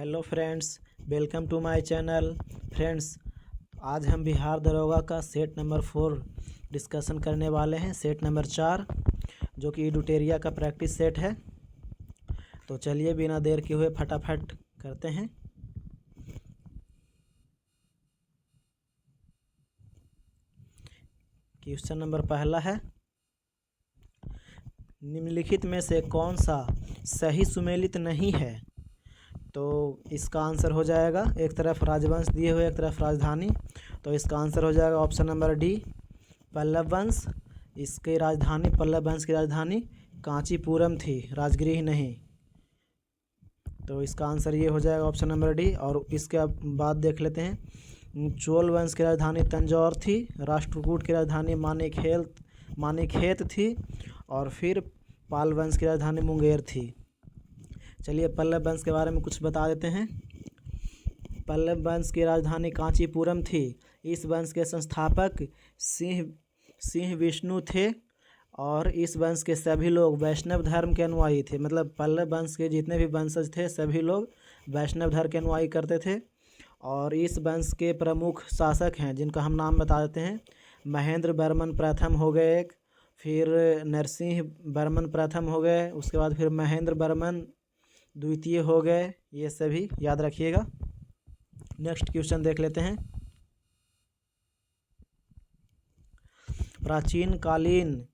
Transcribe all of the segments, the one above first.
Hello friends, welcome to my channel. Friends, आज हम बिहार दरोगा का सेट नंबर 4 डिस्कशन करने वाले हैं। सेट नंबर 4 जो कि एडुटेरिया का प्रैक्टिस सेट है। तो चलिए बिना देर किए हुए फटाफट करते हैं। क्वेश्चन नंबर पहला है, निम्नलिखित में से कौन सा सही सुमेलित नहीं है? तो इसका आंसर हो जाएगा, एक तरफ राजवंश दिए हुए एक तरफ राजधानी, तो इसका आंसर हो जाएगा ऑप्शन नंबर डी, पल्लव वंश। इसकी राजधानी, पल्लव वंश की राजधानी कांचीपुरम थी, राजगृह नहीं। तो इसका आंसर ये हो जाएगा ऑप्शन नंबर डी। और इसके बाद देख लेते हैं, चोल वंश की राजधानी तंजौर थी, राष्ट्रकूट की राजधानी मानेखेत थी, और फिर पाल वंश की राजधानी मुंगेर थी। चलिए पल्लव वंश के बारे में कुछ बता देते हैं। पल्लव वंश की राजधानी कांचीपुरम थी। इस वंश के संस्थापक सिंह विष्णु थे, और इस वंश के सभी लोग वैष्णव धर्म के अनुयायी थे। मतलब पल्लव वंश के जितने भी वंशज थे सभी लोग वैष्णव धर्म के अनुयायी करते थे। और इस वंश के प्रमुख शासक हैं जिनका हम नाम बता देते हैं। महेंद्र वर्मन प्रथम हो गए एक, फिर नरसिंह वर्मन प्रथम हो गए, उसके बाद फिर महेंद्र वर्मन द्वितीय हो गए। ये सभी याद रखिएगा। नेक्स्ट क्वेश्चन देख लेते हैं, प्राचीन कालीन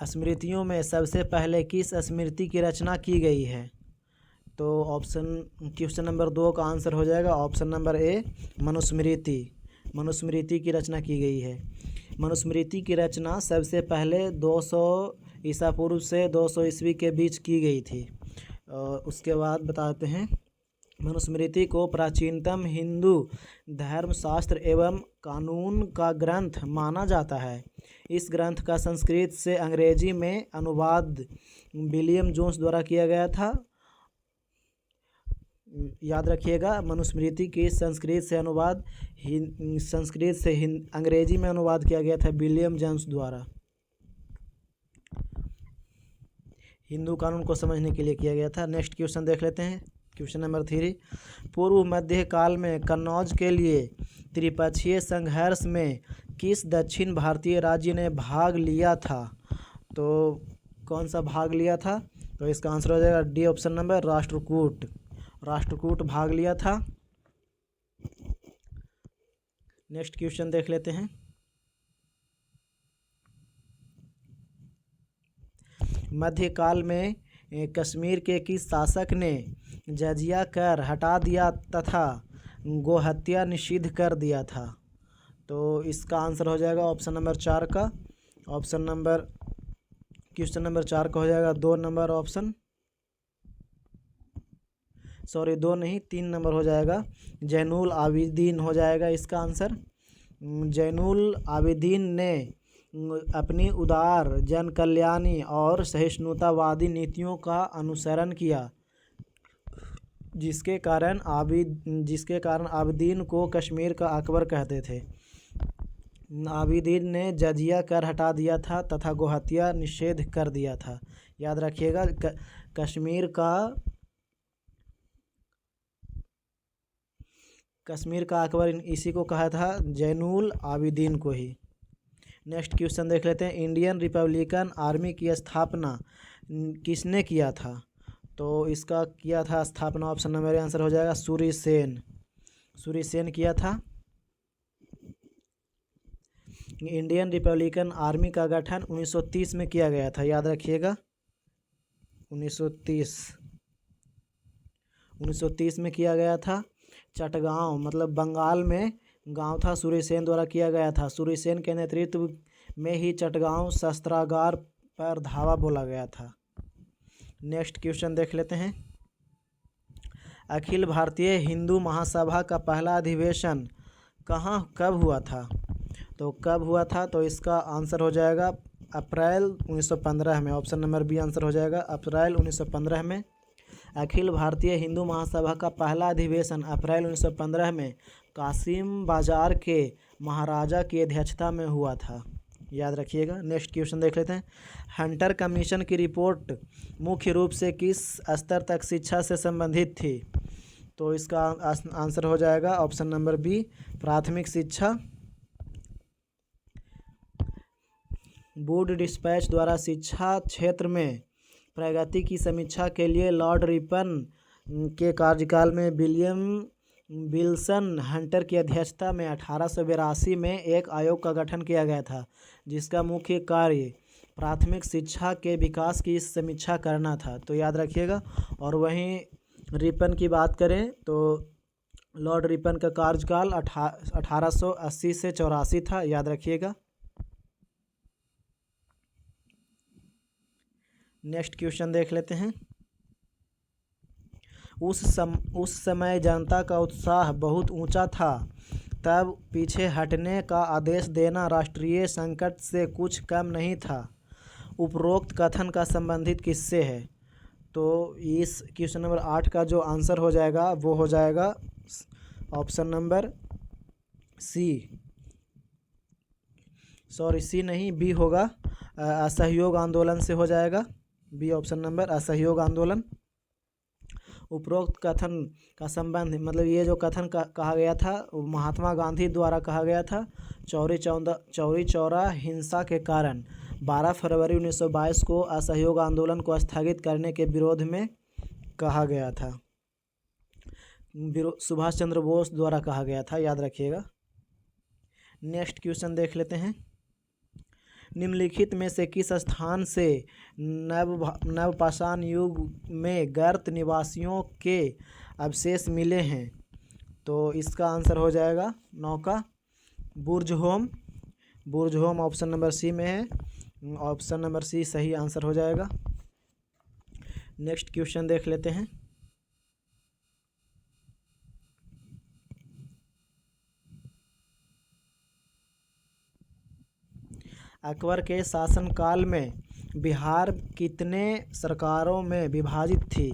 स्मृतियों में सबसे पहले किस स्मृति की रचना की गई है? तो क्वेश्चन नंबर 2 का आंसर हो जाएगा ऑप्शन नंबर ए, मनुस्मृति। मनुस्मृति की रचना की गई है। मनुस्मृति की रचना सबसे पहले 200 ईसा पूर्व से 200 ईस्वी के बीच की गई थी। उसके बाद बताते हैं, मनुस्मृति को प्राचीनतम हिंदू धर्मशास्त्र एवं कानून का ग्रंथ माना जाता है। इस ग्रंथ का संस्कृत से अंग्रेजी में अनुवाद विलियम जोन्स द्वारा किया गया था। याद रखिएगा, मनुस्मृति की संस्कृत से अंग्रेजी में अनुवाद किया गया था विलियम जोन्स द्वारा। हिंदू कानून को समझने के लिए किया गया था। नेक्स्ट क्वेश्चन देख लेते हैं, क्वेश्चन नंबर 3, पूर्व मध्य काल में कन्नौज के लिए त्रिपक्षीय संघर्ष में किस दक्षिण भारतीय राज्य ने भाग लिया था? तो कौन सा भाग लिया था? तो इसका आंसर हो जाएगा D, option number Rashtrakuta. Rashtrakuta भाग लिया था। नेक्स्ट क्वेश्चन देख लेते हैं, मध्यकाल में कश्मीर के किस शासक ने जजिया कर हटा दिया तथा गोहत्या निषिद्ध कर दिया था? तो इसका आंसर हो जाएगा ऑप्शन नंबर 4 का। क्वेश्चन नंबर 4 का हो जाएगा 2 नंबर ऑप्शन, सॉरी 2 नहीं 3 नंबर हो जाएगा, जैनुल आबिदीन हो जाएगा इसका आंसर। जैनुल आबिदीन ने अपनी उदार जन कल्याणी और सहिष्णुतावादी नीतियों का अनुसरण किया, जिसके कारण आबिदीन को कश्मीर का अकबर कहते थे। आबिदीन ने जजिया कर हटा दिया था तथा गोहत्या निषेध कर दिया था। याद रखिएगा, कश्मीर का अकबर इसी को कहा था, जैनुल आबिदीन को ही। नेक्स्ट क्वेश्चन देख लेते हैं, इंडियन रिपब्लिकन आर्मी की स्थापना किसने किया था? तो इसका किया था स्थापना, ऑप्शन नंबर आंसर हो जाएगा सूर्यसेन किया था। इंडियन रिपब्लिकन आर्मी का गठन 1930 में किया गया था। याद रखिएगा, 1930 में किया गया था। चटगांव मतलब बंगाल में गांव था, सूर्यसेन द्वारा किया गया था। सूर्यसेन के नेतृत्व में ही चटगांव शस्त्रागार पर धावा बोला गया था। नेक्स्ट क्वेश्चन देख लेते हैं, अखिल भारतीय हिंदू महासभा का पहला अधिवेशन कब हुआ था? तो कब हुआ था? तो इसका आंसर हो जाएगा अप्रैल 1915 में। ऑप्शन नंबर बी आंसर हो जाएगा अप्रैल 1915 में। अखिल भारतीय हिंदू महासभा का पहला अधिवेशन अप्रैल 1915 में कासिम बाजार के महाराजा की अध्यक्षता में हुआ था। याद रखिएगा। नेक्स्ट क्वेश्चन देख लेते हैं, हंटर कमीशन की रिपोर्ट मुख्य रूप से किस स्तर तक शिक्षा से संबंधित थी? तो इसका आंसर हो जाएगा ऑप्शन नंबर बी, प्राथमिक शिक्षा। वुड डिस्पैच द्वारा शिक्षा क्षेत्र में प्रगति की समीक्षा के लिए लॉर्ड रिपन के कार्यकाल में विलियम विल्सन हंटर की अध्यक्षता में 1882 में एक आयोग का गठन किया गया था, जिसका मुख्य कार्य प्राथमिक शिक्षा के विकास की समीक्षा करना था। तो याद रखिएगा। और वहीं रिपन की बात करें तो लॉर्ड रिपन का कार्यकाल 1880 से 84 था, याद रखिएगा। नेक्स्ट क्वेश्चन देख लेते हैं। उस समय जनता का उत्साह बहुत ऊंचा था, तब पीछे हटने का आदेश देना राष्ट्रीय संकट से कुछ कम नहीं था। उपरोक्त कथन का संबंधित किससे है? तो इस क्वेश्चन नंबर 8 का जो आंसर हो जाएगा वो हो जाएगा option number C, sorry C नहीं, बी होगा, असहयोग आंदोलन से हो जाएगा। बी ऑप्शन नंबर, असहयोग आंदोलन। उपरोक्त कथन का संबंध, मतलब ये जो कथन कहा गया था वो महात्मा गांधी द्वारा कहा गया था। चौरी चौरा हिंसा के कारण 12 फरवरी 1922 को असहयोग आंदोलन को स्थगित करने के विरोध में कहा गया था। सुभाष चंद्र बोस द्वारा कहा गया था, याद रखिएगा। नेक्स्ट क्वेश्चन देख लेते हैं। निम्नलिखित में से किस स्थान से नवपाषाण युग में गर्त निवासियों के अवशेष मिले हैं? तो इसका आंसर हो जाएगा नौका बुर्ज होम। बुर्ज होम ऑप्शन नंबर सी में है, ऑप्शन नंबर सी सही आंसर हो जाएगा। नेक्स्ट क्वेश्चन देख लेते हैं। अकबर के शासनकाल में बिहार कितने सरकारों में विभाजित थी?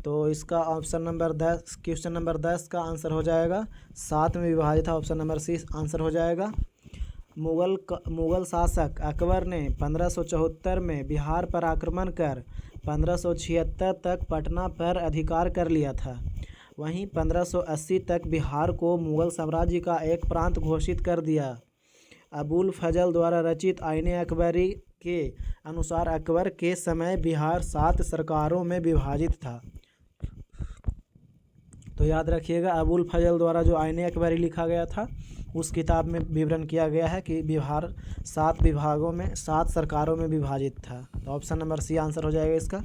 तो इसका ऑप्शन नंबर 10, क्वेश्चन नंबर 10 का आंसर हो जाएगा 7 में विभाजित था, ऑप्शन नंबर सी आंसर हो जाएगा। मुगल शासक अकबर ने 1574 में बिहार पर आक्रमण कर 1576 तक पटना पर अधिकार कर लिया था। वहीं 1580 तक बिहार को मुगल साम्राज्य का एक प्रांत घोषित कर दिया। अबुल फजल द्वारा रचित आईने अकबरी के अनुसार अकबर के समय बिहार 7 सरकारों में विभाजित था। तो याद रखिएगा, अबुल फजल द्वारा जो आईने अकबरी लिखा गया था उस किताब में विवरण किया गया है कि बिहार 7 विभागों में 7 सरकारों में विभाजित था। तो ऑप्शन नंबर सी आंसर हो जाएगा इसका।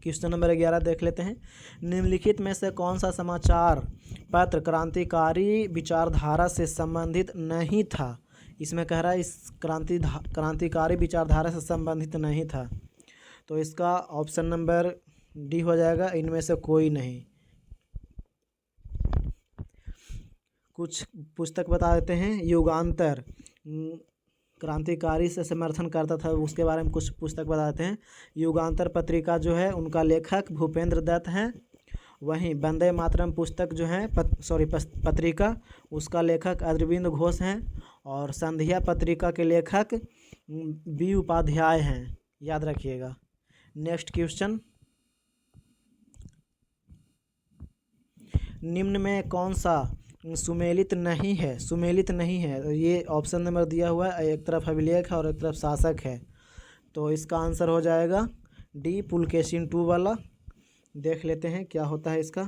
क्वेश्चन नंबर 11 देख लेते हैं। निम्नलिखित में से कौन सा समाचार पत्र क्रांतिकारी विचारधारा से संबंधित नहीं था? इसमें कह रहा है इस क्रांतिकारी विचारधारा से संबंधित नहीं था। तो इसका ऑप्शन नंबर डी हो जाएगा, इनमें से कोई नहीं। कुछ पुस्तक बता देते हैं। युगांतर क्रांतिकारी से समर्थन करता था, उसके बारे में कुछ पुस्तक बता देते हैं। युगांतर पत्रिका जो है उनका लेखक भूपेंद्र दत्त हैं। वहीं वंदे मातरम पुस्तक जो है पत्रिका, उसका लेखक अरविंद घोष हैं। और संध्या पत्रिका के लेखक बी उपाध्याय हैं, याद रखिएगा। Next question. निम्न में कौन सा सुमेलित नहीं है? सुमेलित नहीं है, ये ऑप्शन नंबर दिया हुआ है, एक तरफ अभिलेख है और एक तरफ शासक है। तो इसका आंसर हो जाएगा डी, पुलकेशिन 2 वाला। देख लेते हैं क्या होता है इसका।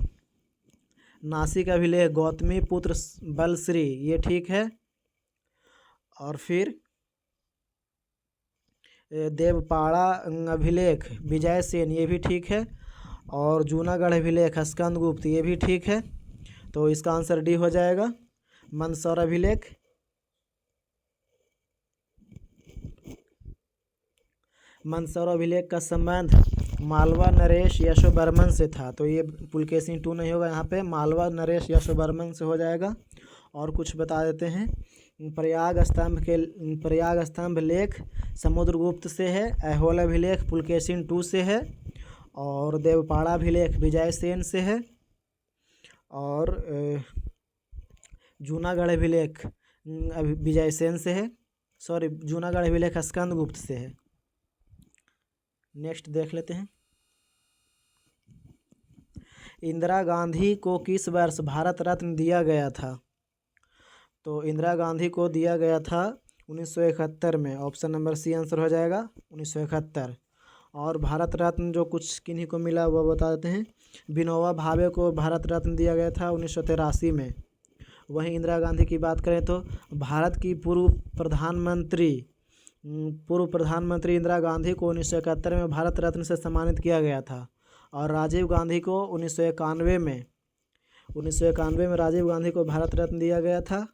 नासिक अभिलेख गौतमी पुत्र बलश्री, ये ठीक है। और फिर देवपाड़ा अभिलेख विजय सेन, ये भी ठीक है। और जूनागढ़ अभिलेख स्कंदगुप्त, ये भी ठीक है। तो इसका आंसर डी हो जाएगा, मंदसौर अभिलेख। मंदसौर अभिलेख का संबंध मालवा नरेश यशोवर्मन से था। तो ये पुलकेशिन 2 नहीं होगा, यहाँ पे मालवा नरेश यशोवर्मन से हो जाएगा। और कुछ बता देते हैं। प्रयाग स्तंभ लेख समुद्रगुप्त से है। ऐहोल अभिलेख पुलकेशिन 2 से है। और देवपाड़ा अभिलेख विजय सेन से है। और जूनागढ़ अभिलेख विजय सेन से है, सॉरी जूनागढ़ अभिलेख स्कंदगुप्त से है। नेक्स्ट देख लेते हैं। इंदिरा गांधी को किस वर्ष भारत रत्न दिया गया था? तो इंदिरा गांधी को दिया गया था 1971 में। ऑप्शन नंबर सी आंसर हो जाएगा 1971। और भारत रत्न जो कुछ किन्हीं को मिला वो बता देते हैं। विनोबा भावे को भारत रत्न दिया गया था 1983 में। वहीं इंदिरा गांधी की बात करें तो भारत की पूर्व प्रधानमंत्री इंदिरा गांधी को 1971 में भारत रत्न से सम्मानित किया गया था। और राजीव गांधी को 1991 में राजीव गांधी को भारत रत्न दिया गया था।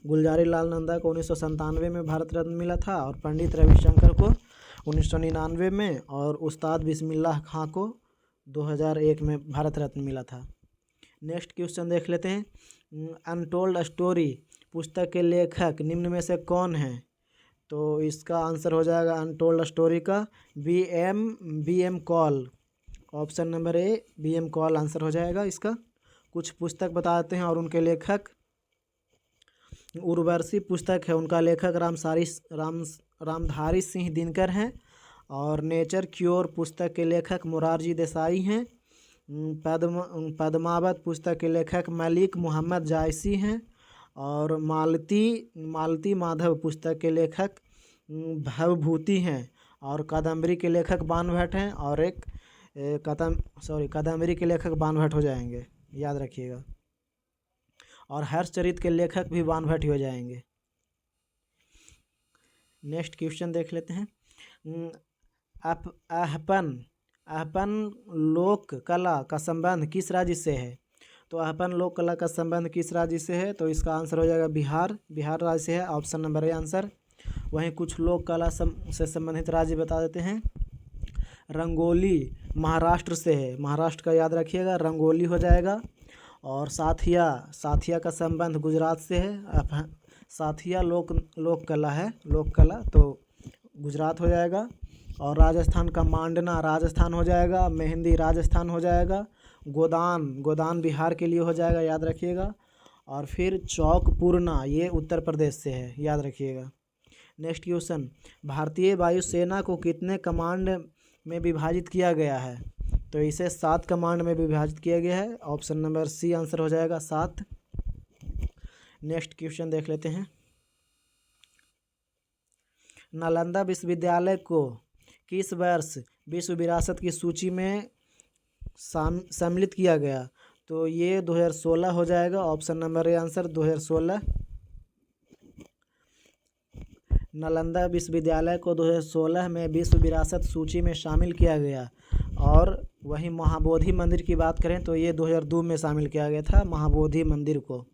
गुलजारी लाल नंदा को 1997 में भारत रत्न मिला था। और पंडित रविशंकर को 1999 में। और उस्ताद बिस्मिल्लाह खां को 2001 में भारत रत्न मिला था। नेक्स्ट क्वेश्चन देख लेते हैं। अनटोल्ड स्टोरी पुस्तक के लेखक निम्न में से कौन है? तो इसका आंसर हो जाएगा अनटोल्ड स्टोरी का B M Kaul. Option number A BM. Kaul answer हो जाएगा इसका। कुछ पुस्तक बताते हैं और उनके लेखक। उर्वशी पुस्तक है, उनका लेखक रामधारी सिंह दिनकर हैं। और नेचर क्योर पुस्तक के लेखक मोरारजी देसाई हैं। पद्मावत पुस्तक के लेखक मलिक मोहम्मद जायसी हैं। और मालती माधव पुस्तक के लेखक भवभूति हैं। और कादम्बरी के लेखक बाणभट्ट हैं। और कादम्बरी के लेखक बाणभट्ट हो जाएंगे, याद रखिएगा। और हर्षचरित के लेखक भी बाणभट्ट हो जाएंगे। नेक्स्ट क्वेश्चन देख लेते हैं। आहपन लोक कला का संबंध किस राज्य से है? तो आहपन लोक कला का संबंध किस राज्य से है? तो इसका आंसर हो जाएगा बिहार राज्य से है। Option number A answer. वहीं कुछ लोक कला से संबंधित राज्य बता देते हैं। रंगोली महाराष्ट्र से है, महाराष्ट्र का याद रखिएगा, रंगोली हो जाएगा। और साथिया का संबंध गुजरात से है। साथिया लोक कला है, लोक कला, तो गुजरात हो जाएगा। और राजस्थान का मांडना राजस्थान हो जाएगा। मेहंदी राजस्थान हो जाएगा। गोदान बिहार के लिए हो जाएगा, याद रखिएगा। और फिर चौकपूर्णा ये उत्तर प्रदेश से है, याद रखिएगा। Next question. भारतीय वायुसेना को कितने कमांड में विभाजित किया गया है? तो इसे 7 कमांड में विभाजित किया गया है। ऑप्शन नंबर सी आंसर हो जाएगा 7। नेक्स्ट क्वेश्चन देख लेते हैं। नालंदा विश्वविद्यालय को किस वर्ष विश्व विरासत की सूची में सम्मिलित किया गया? तो ये 2016 हो जाएगा। Option number A answer 2016। Nalanda विश्वविद्यालय को 2016 में विश्व विरासत सूची में शामिल किया गया। और वहीं महाबोधि मंदिर की बात करें तो ये 2002 में शामिल किया गया था, महाबोधि मंदिर को।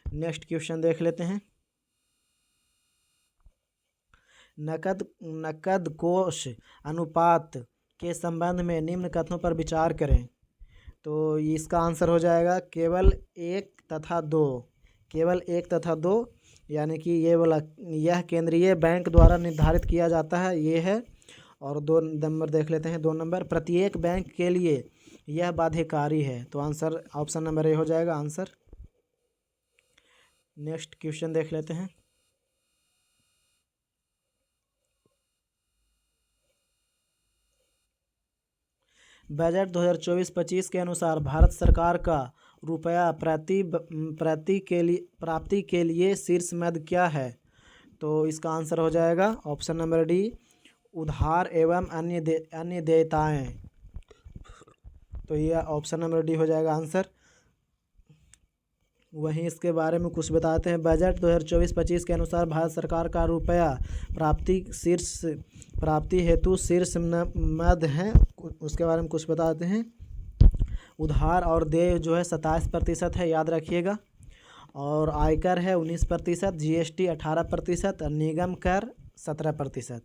नेक्स्ट क्वेश्चन देख लेते हैं। नकद कोष अनुपात के संबंध में निम्न कथनों पर विचार करें। तो इसका आंसर हो जाएगा केवल 1 तथा 2, यानी कि यह केंद्रीय बैंक द्वारा निर्धारित किया जाता है, ये है। और 2 नंबर देख लेते हैं। 2 नंबर, प्रत्येक बैंक के लिए यह बाध्यकारी है। तो आंसर ऑप्शन नंबर ए हो जाएगा आंसर। नेक्स्ट क्वेश्चन देख लेते हैं। बजट 2024-25 के अनुसार भारत सरकार का रुपया प्राप्ति के लिए शीर्ष मद क्या है? तो इसका आंसर हो जाएगा ऑप्शन नंबर डी, उधार एवं अन्य देयताएं। तो ये ऑप्शन नंबर डी हो जाएगा आंसर। वहीं इसके बारे में कुछ बताते हैं। बजट 2024-25 के अनुसार भारत सरकार का रुपया प्राप्ति हेतु शीर्ष मद है, उसके बारे में कुछ बताते हैं। उधार और देय जो है 27% है, याद रखिएगा। और आयकर है 19%, जीएसटी 18% और निगम कर 17%।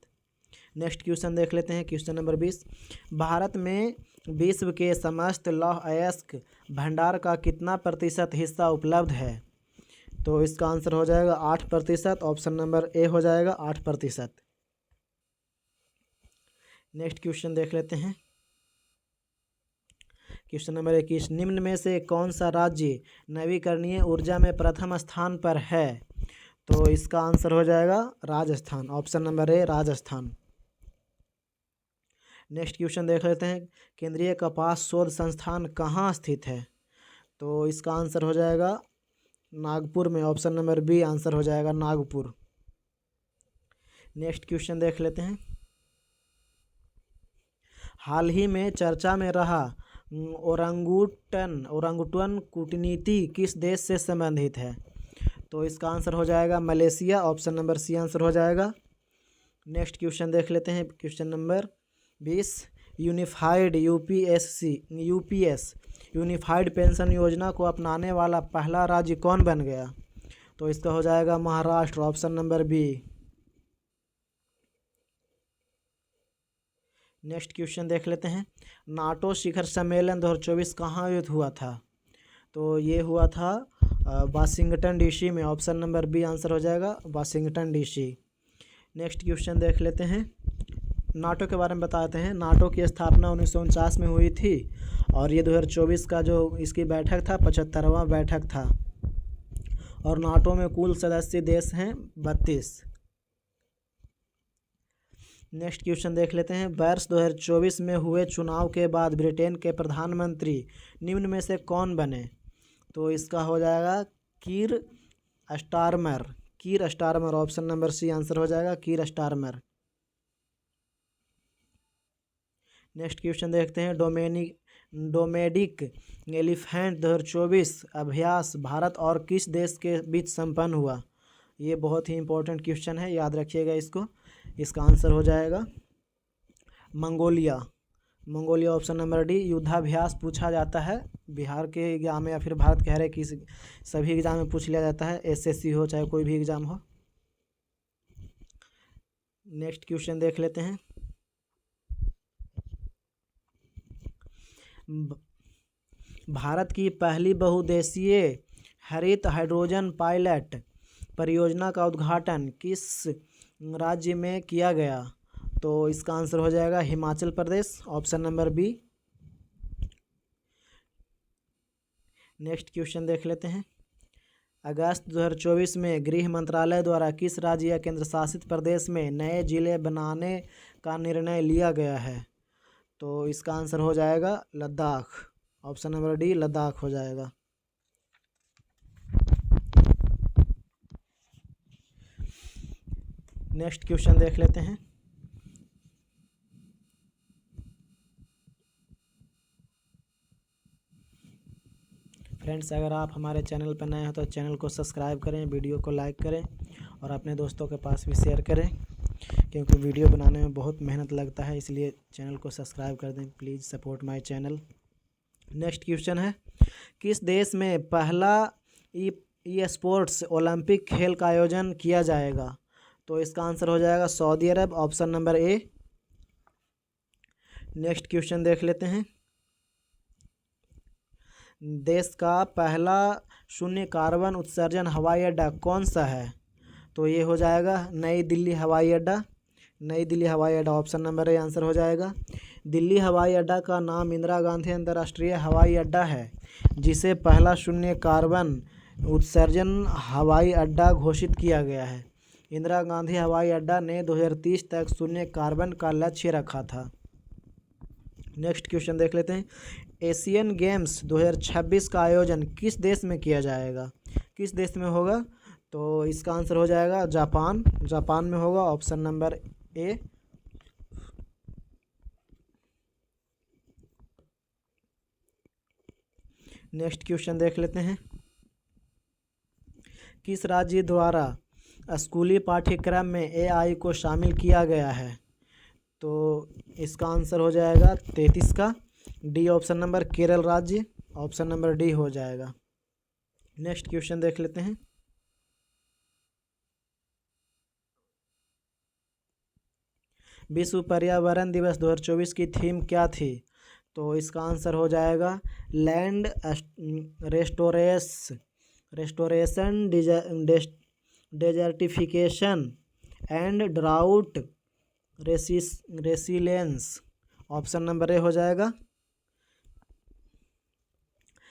नेक्स्ट क्वेश्चन देख लेते हैं। Question number 20। भारत में विश्व के समस्त लौह अयस्क भंडार का कितना प्रतिशत हिस्सा उपलब्ध है? तो इसका आंसर हो जाएगा 8%। ऑप्शन नंबर ए हो जाएगा 8%। नेक्स्ट क्वेश्चन देख लेते हैं। Question number 21। निम्न में से कौन सा राज्य नवीकरणीय ऊर्जा में प्रथम स्थान पर है? तो इसका आंसर हो जाएगा राजस्थान। ऑप्शन नंबर ए राजस्थान। नेक्स्ट क्वेश्चन देख लेते हैं, केंद्रीय कपास शोध संस्थान कहाँ स्थित है? तो इसका आंसर हो जाएगा नागपुर में। ऑप्शन नंबर बी आंसर हो जाएगा नागपुर। नेक्स्ट क्वेश्चन देख लेते हैं, हाल ही में चर्चा में रहा ओरंगुटन कूटनीति किस देश से संबंधित है? तो इसका आंसर हो जाएगा Malaysia. Option number C answer हो जाएगा। नेक्स्ट क्वेश्चन देख लेते हैं, question number 20, unified UPS unified pension योजना को अपनाने वाला पहला राज्य कौन बन गया? तो इसका हो जाएगा Maharashtra. Option number B. Next question देख लेते हैं, नाटो शिखर सम्मेलन 2024 कहाँ आयोजित हुआ था? तो ये हुआ था वाशिंगटन डीसी में। ऑप्शन नंबर बी आंसर हो जाएगा वाशिंगटन डीसी। नेक्स्ट क्वेश्चन देख लेते हैं, नाटो के बारे में बताते हैं। नाटो की स्थापना 1949 में हुई थी और ये 2024 का जो इसकी बैठक था 75वां बैठक था और नाटो में कुल सदस्य देश हैं 32। नेक्स्ट क्वेश्चन देख लेते हैं, वर्ष 2024 में हुए चुनाव के बाद ब्रिटेन के प्रधानमंत्री निम्न में से कौन बने? तो इसका हो जाएगा Keir Starmer. Option number C answer हो जाएगा कीर स्टारमर। नेक्स्ट क्वेश्चन देखते हैं, डोमेस्टिक एलिफेंट 2024 अभ्यास भारत और किस देश के बीच संपन्न हुआ? ये बहुत ही इंपॉर्टेंट क्वेश्चन है, याद रखिएगा इसको। इसका आंसर हो जाएगा मंगोलिया। Option number D. युद्धाभ्यास पूछा जाता है बिहार के एग्जाम में या फिर भारत के हर एक सभी एग्जाम में पूछ लिया जाता है, एसएससी हो चाहे कोई भी एग्जाम हो। नेक्स्ट क्वेश्चन देख लेते हैं, भारत की पहली बहुउद्देशीय हरित हाइड्रोजन पायलट परियोजना का उद्घाटन किस राज्य में किया गया? तो इसका आंसर हो जाएगा Himachal Pradesh. Option number B. Next question देख लेते हैं, अगस्त 2024 में गृह मंत्रालय द्वारा किस राज्य या केंद्र शासित प्रदेश में नए जिले बनाने का निर्णय लिया गया है? तो इसका आंसर हो जाएगा Ladakh. Option number D Ladakh हो जाएगा। नेक्स्ट क्वेश्चन देख लेते हैं, फ्रेंड्स अगर आप हमारे चैनल पर नए हो तो चैनल को सब्सक्राइब करें, वीडियो को लाइक करें और अपने दोस्तों के पास भी शेयर करें, क्योंकि वीडियो बनाने में बहुत मेहनत लगता है, इसलिए चैनल को सब्सक्राइब कर दें। Please support my channel. Next question है, किस देश में पहला ई स्पोर्ट्स ओलंपिक खेल का आयोजन किया जाएगा? तो इसका आंसर हो जाएगा सऊदी अरब। ऑप्शन नंबर ए। नेक्स्ट क्वेश्चन देख लेते हैं, देश का पहला शून्य कार्बन उत्सर्जन हवाई अड्डा कौन सा है? तो ये हो जाएगा नई दिल्ली हवाई अड्डा। ऑप्शन नंबर ए आंसर हो जाएगा। दिल्ली हवाई अड्डा का नाम इंदिरा गांधी अंतर्राष्ट्रीय हवाई अड्डा है, जिसे पहला शून्य कार्बन उत्सर्जन हवाई अड्डा घोषित किया गया है। इंदिरा गांधी हवाई अड्डा ने 2030 तक शून्य कार्बन का लक्ष्य रखा था। नेक्स्ट क्वेश्चन देख लेते हैं, एशियन गेम्स 2026 का आयोजन किस देश में किया जाएगा? किस देश में होगा? तो इसका आंसर हो जाएगा जापान में होगा। ऑप्शन नंबर ए। नेक्स्ट क्वेश्चन देख लेते हैं, किस राज्य द्वारा स्कूली पाठ्यक्रम में एआई को शामिल किया गया है? तो इसका आंसर हो जाएगा 33 का डी। ऑप्शन नंबर केरल राज्य। ऑप्शन नंबर डी हो जाएगा। नेक्स्ट क्वेश्चन देख लेते हैं, विश्व पर्यावरण दिवस 2024 की थीम क्या थी? तो इसका आंसर हो जाएगा land restoration desertification and drought resilience. Option number A हो जाएगा।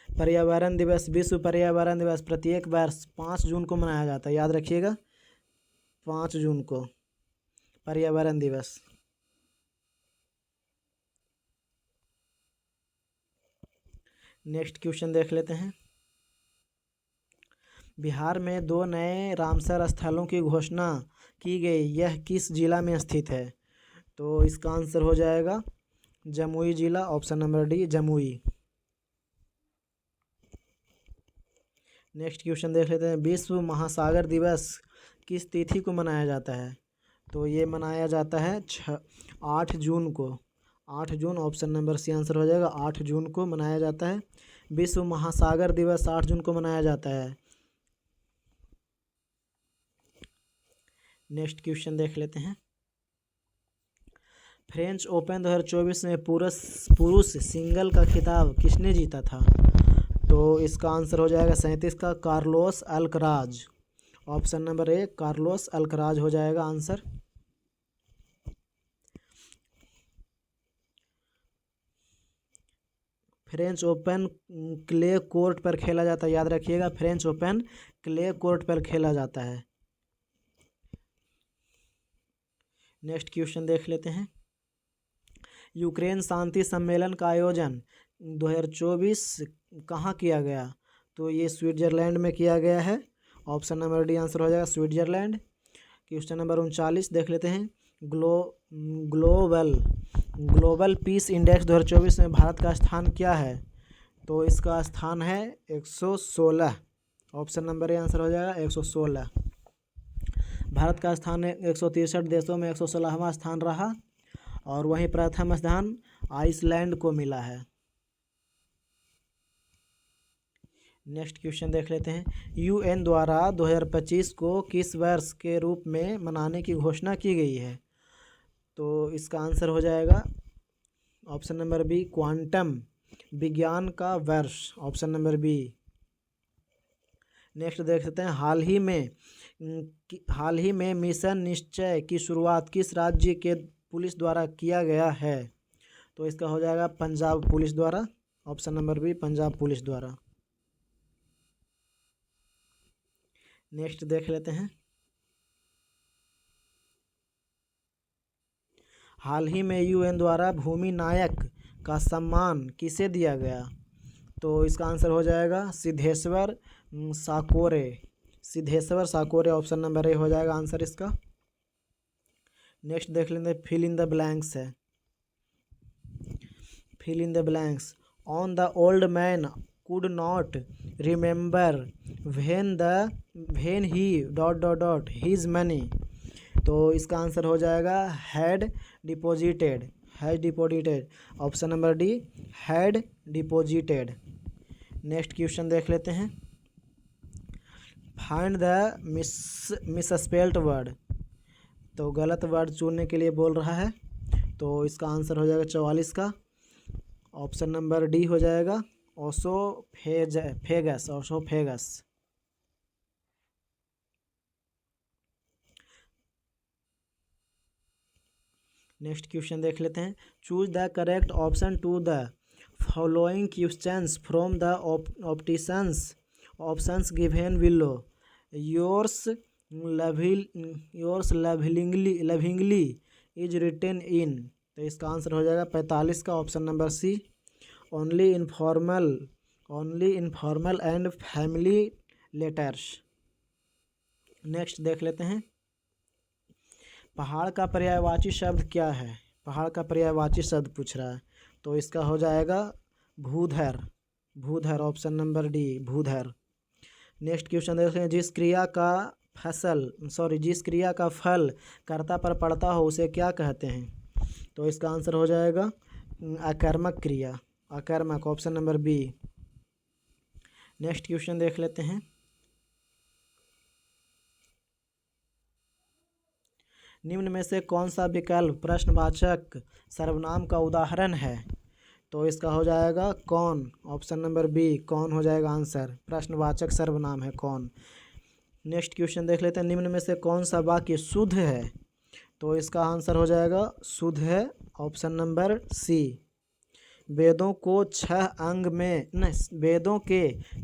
पर्यावरण दिवस, विश्व पर्यावरण दिवस प्रत्येक वर्ष 5 जून को मनाया जाता है, याद रखिएगा 5 जून को पर्यावरण दिवस। नेक्स्ट क्वेश्चन देख लेते हैं। बिहार में 2 नए रामसर स्थलों की घोषणा की गई, यह किस जिला में स्थित है? तो इसका आंसर हो जाएगा जमुई जिला, option number D Jamui. Next question देख लेते हैं। विश्व महासागर दिवस किस तिथि को मनाया जाता है? तो ये मनाया जाता है 8 जून को। 8 जून, ऑप्शन नंबर सी आंसर हो जाएगा। 8 जून को मनाया जाता है विश्व महासागर दिवस, 8 जून को मनाया जाता है। नेक्स्ट क्वेश्चन देख लेते हैं। फ्रेंच ओपन 2024 में पुरुष सिंगल का खिताब किसने जीता था? तो इसका आंसर हो जाएगा 37 का कार्लोस अल्कराज, ऑप्शन नंबर ए कार्लोस अल्कराज हो जाएगा answer. French open clay court पर खेला जाता है, याद रखिएगा, फ्रेंच ओपन क्ले कोर्ट पर खेला जाता है। नेक्स्ट क्वेश्चन देख लेते हैं। यूक्रेन शांति सम्मेलन का आयोजन 2024 कहाँ किया गया? तो ये स्विट्जरलैंड में किया गया है, ऑप्शन नंबर डी आंसर हो जाएगा स्विट्जरलैंड। क्वेश्चन नंबर 39 देख लेते हैं। ग्लोबल पीस इंडेक्स 2024 में भारत का स्थान क्या है? तो इसका स्थान है 116, ऑप्शन नंबर ए आंसर हो जाएगा 116। भारत का स्थान 163 देशों में 116वां स्थान रहा, और वहीं प्रथम स्थान आइसलैंड को मिला है। नेक्स्ट क्वेश्चन देख लेते हैं। यूएन द्वारा 2025 को किस वर्ष के रूप में मनाने की घोषणा की गई है? तो इसका आंसर हो जाएगा ऑप्शन नंबर बी क्वांटम विज्ञान का वर्ष, ऑप्शन नंबर बी। नेक्स्ट देख सकते हैं। हाल ही में मिशन निश्चय की शुरुआत किस राज्य के पुलिस द्वारा किया गया है? तो इसका हो जाएगा पंजाब पुलिस द्वारा, option number B Punjab police द्वारा। नेक्स्ट देख लेते हैं। हाल ही में यूएन द्वारा भूमि नायक का सम्मान किसे दिया गया? तो इसका आंसर हो जाएगा Siddheshwar Sakore, Siddheshwar Sakore, option number A हो जाएगा आंसर इसका। नेक्स्ट देख लेते हैं। फिल इन द ब्लैंक्स है। Fill in the blanks. On the old man could not remember when he his money. तो इसका आंसर हो जाएगा had deposited, option number D had deposited. Next question देख लेते हैं। Find the misspelled word. तो गलत वर्ड चुनने के लिए बोल रहा है, तो इसका आंसर हो जाएगा 44 का, ऑप्शन नंबर डी हो जाएगा ओसोफेगस। नेक्स्ट क्वेश्चन देख लेते हैं। Choose the correct option to the following questions from the options given below. Yours lovingly is written in. तो इसका आंसर हो जाएगा 45 का, option number C only informal and family letters. Next देख लेते हैं। पहाड़ का पर्यायवाची शब्द क्या है? पहाड़ का पर्यायवाची शब्द पूछ रहा है, तो इसका हो जाएगा Bhudhar, option number D Bhudhar. Next question देखते हैं। जिस क्रिया का फल कर्ता पर पड़ता हो उसे क्या कहते हैं? तो इसका आंसर हो जाएगा अकर्मक क्रिया, option number B. Next question देख लेते हैं। निम्न में से कौन सा विकल्प प्रश्नवाचक सर्वनाम का उदाहरण है? तो इसका हो जाएगा कौन, ऑप्शन नंबर बी कौन हो जाएगा आंसर, प्रश्नवाचक सर्वनाम है कौन। नेक्स्ट क्वेश्चन देख लेते हैं। निम्न में से कौन सा वाक्य शुद्ध है? तो इसका आंसर हो जाएगा शुद्ध है, ऑप्शन नंबर सी। वेदों के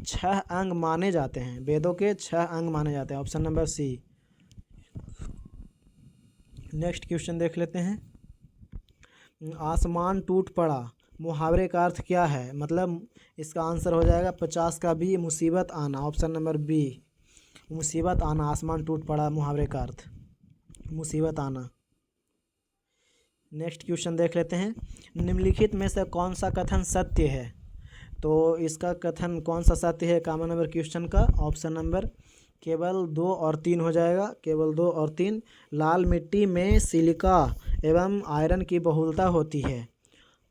6 अंग माने जाते हैं, option number C. Next question देख लेते हैं। आसमान टूट पड़ा मुहावरे का अर्थ क्या है? मतलब इसका आंसर हो जाएगा 50 का बी, मुसीबत आना। ऑप्शन नंबर बी, मुसीबत आना, आसमान टूट पड़ा, मुहावरे का अर्थ मुसीबत आना। नेक्स्ट क्वेश्चन देख लेते हैं। निम्नलिखित में से कौन सा कथन सत्य है? तो इसका कथन कौन सा सत्य है कॉमन नंबर क्वेश्चन का? ऑप्शन नंबर केवल 2 और 3 हो जाएगा, केवल 2 और 3। लाल मिट्टी में सिलिका एवं आयरन की बहुलता होती है,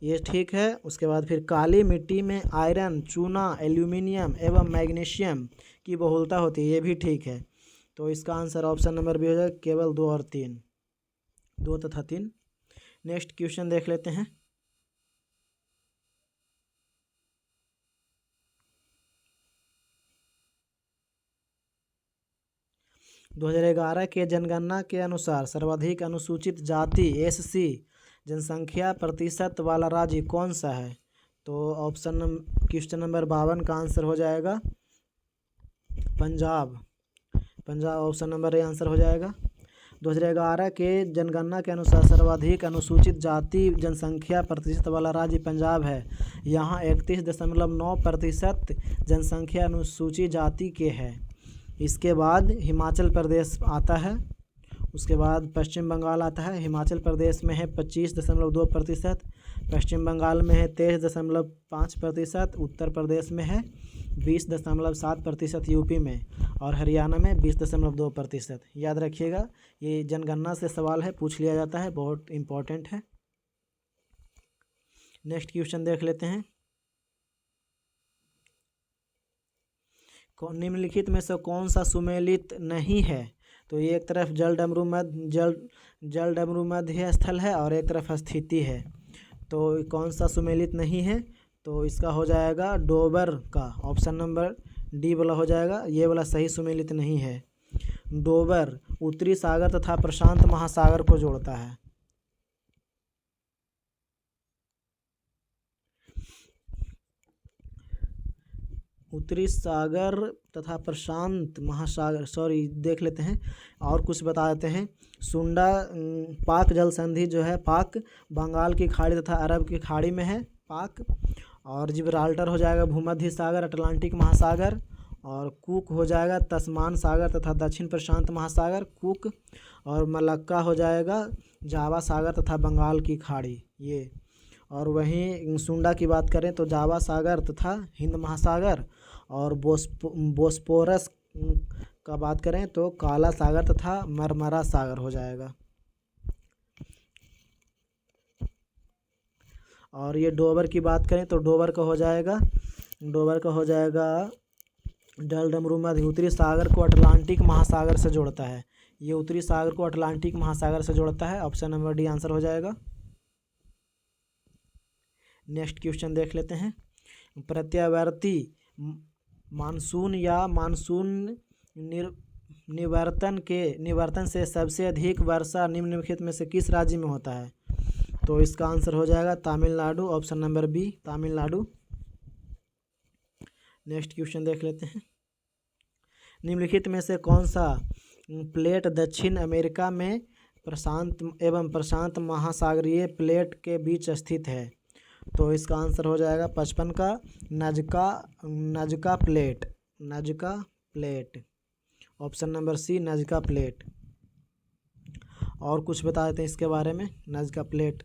ये ठीक है। उसके बाद फिर काली मिट्टी में आयरन, चूना, एल्यूमिनियम एवं मैग्नीशियम की बहुलता होती है, ये भी ठीक है। तो इसका आंसर ऑप्शन नंबर बी हो जाएगा, केवल 2 और 3, 2 तथा 3। नेक्स्ट क्वेश्चन देख लेते हैं। दो 2011 के जनगणना के अनुसार सर्वाधिक अनुसूचित जाति एससी जनसंख्या प्रतिशत वाला राज्य कौन सा है? तो क्वेश्चन नंबर 52 का आंसर हो जाएगा Punjab. Punjab option number A answer हो जाएगा। 2011 के जनगणना के अनुसार सर्वाधिक अनुसूचित जाति जनसंख्या प्रतिशत वाला राज्य पंजाब है। यहाँ 31.9% जनसंख्या अनुसूचित जाति के है। इसके बाद हिमाचल प्रदेश आता है, उसके बाद पश्चिम बंगाल आता है। हिमाचल प्रदेश में है 25.2%, पश्चिम बंगाल में है 23.5%, उत्तर प्रदेश में है 20.7%, यूपी में, और हरियाणा में 20.2%। याद रखिएगा, ये जनगणना से सवाल है, पूछ लिया जाता है, बहुत इम्पोर्टेंट है। नेक्स्ट क्वेश्चन देख लेते हैं। निम्नलिखित में से कौन सा सुमेलित नहीं है? तो ये एक तरफ जल डमरू मध्य स्थल है और एक तरफ स्थिति है। तो कौन सा सुमेलित नहीं है? तो इसका हो जाएगा डोबर का, ऑप्शन नंबर डी वाला हो जाएगा, ये वाला सही सुमेलित नहीं है। डोबर उत्तरी सागर तथा प्रशांत महासागर को जोड़ता है। उत्तरी सागर तथा प्रशांत महासागर, देख लेते हैं और कुछ बता देते हैं। सुंडा पाक जल संधि जो है, पाक बंगाल की खाड़ी तथा अरब की खाड़ी में है, पाक। और जिब्राल्टर हो जाएगा भूमध्य सागर, अटलांटिक महासागर। और कुक हो जाएगा तस्मान सागर तथा दक्षिण प्रशांत महासागर, कुक। और मलक्का हो जाएगा जावा सागर तथा बंगाल की खाड़ी, ये। और वहीं सुंडा की बात करें तो जावा सागर तथा हिंद महासागर। और बोस्पोरस का बात करें तो काला सागर तथा मरमरा सागर हो जाएगा। और ये डोबर की बात करें तो डोबर का हो जाएगा डल डमरू मध्य, उत्तरी सागर को अटलांटिक महासागर से जोड़ता है, ये उत्तरी सागर को अटलांटिक महासागर से जोड़ता है। ऑप्शन नंबर डी आंसर हो जाएगा। नेक्स्ट क्वेश्चन देख लेते हैं। प्रत्यावर्ती मानसून या मानसून निवर्तन से सबसे अधिक वर्षा निम्नलिखित में से किस राज्य में होता है? तो इसका आंसर हो जाएगा Tamil Nadu, option number B Tamil Nadu. Next question देख लेते हैं। निम्नलिखित में से कौन सा प्लेट दक्षिण अमेरिका में प्रशांत महासागरीय प्लेट के बीच स्थित है? तो इसका आंसर हो जाएगा 55 का Nazca plate, option number C Nazca plate. और कुछ बता देते हैं इसके बारे में। नजका प्लेट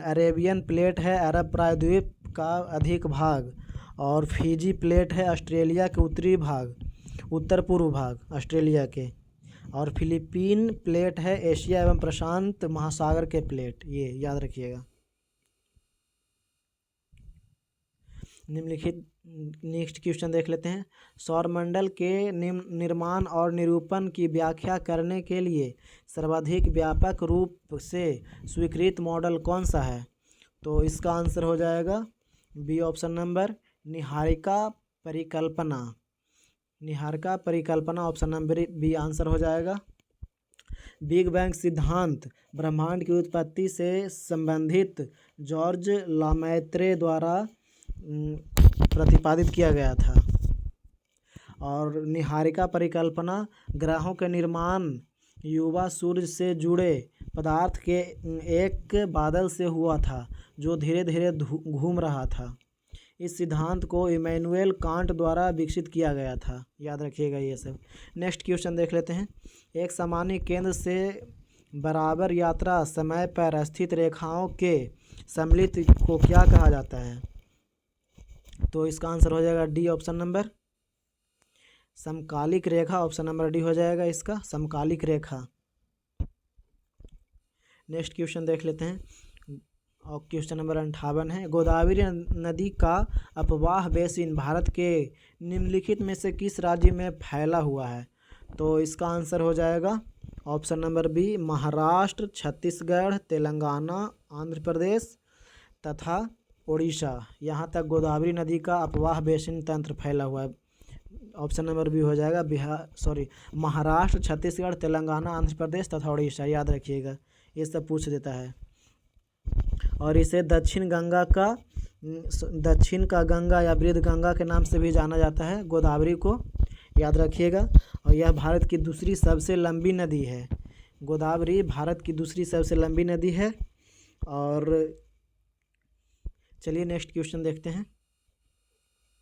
अरेबियन प्लेट है अरब प्रायद्वीप का अधिक भाग, और फिजी प्लेट है ऑस्ट्रेलिया के उत्तर पूर्व भाग ऑस्ट्रेलिया के, और फिलीपीन प्लेट है एशिया एवं प्रशांत महासागर के प्लेट, ये याद रखिएगा। निम्नलिखित नेक्स्ट क्वेश्चन देख लेते हैं। सौरमंडल के निर्माण और निरूपण की व्याख्या करने के लिए सर्वाधिक व्यापक रूप से स्वीकृत मॉडल कौन सा है? तो इसका आंसर हो जाएगा बी, ऑप्शन नंबर निहारिका परिकल्पना, ऑप्शन नंबर बी आंसर हो जाएगा। बिग बैंग सिद्धांत ब्रह्मांड की उत्पत्ति से संबंधित जॉर्ज लामैत्रे द्वारा प्रतिपादित किया गया था। और निहारिका परिकल्पना ग्रहों के निर्माण, युवा सूर्य से जुड़े पदार्थ के एक बादल से हुआ था जो धीरे धीरे घूम रहा था। इस सिद्धांत को इमैनुएल कांट द्वारा विकसित किया गया था। याद रखिएगा ये सब। नेक्स्ट क्वेश्चन देख लेते हैं। एक सामान्य केंद्र से बराबर यात्रा समय पर स्थित रेखाओं के सम्मिलित को क्या कहा जाता है? तो इसका आंसर हो जाएगा डी, ऑप्शन नंबर समकालिक रेखा। ऑप्शन नंबर डी हो जाएगा इसका, समकालिक रेखा। नेक्स्ट क्वेश्चन देख लेते हैं और क्वेश्चन नंबर 58 है। गोदावरी नदी का अपवाह बेसिन भारत के निम्नलिखित में से किस राज्य में फैला हुआ है? तो इसका आंसर हो जाएगा option number B, Maharashtra, Chhattisgarh, Telangana, Andhra Pradesh तथा उड़ीसा। यहाँ तक गोदावरी नदी का अपवाह बेसिन तंत्र फैला हुआ है। ऑप्शन नंबर बी हो जाएगा महाराष्ट्र, छत्तीसगढ़, तेलंगाना, आंध्र प्रदेश तथा उड़ीसा। याद रखिएगा, ये सब पूछ देता है। और इसे दक्षिण का गंगा या वृद्ध गंगा के नाम से भी जाना जाता है, गोदावरी को। याद रखिएगा। और यह भारत की दूसरी सबसे लंबी नदी है। गोदावरी भारत की दूसरी सबसे लंबी नदी है। और चलिए नेक्स्ट क्वेश्चन देखते हैं।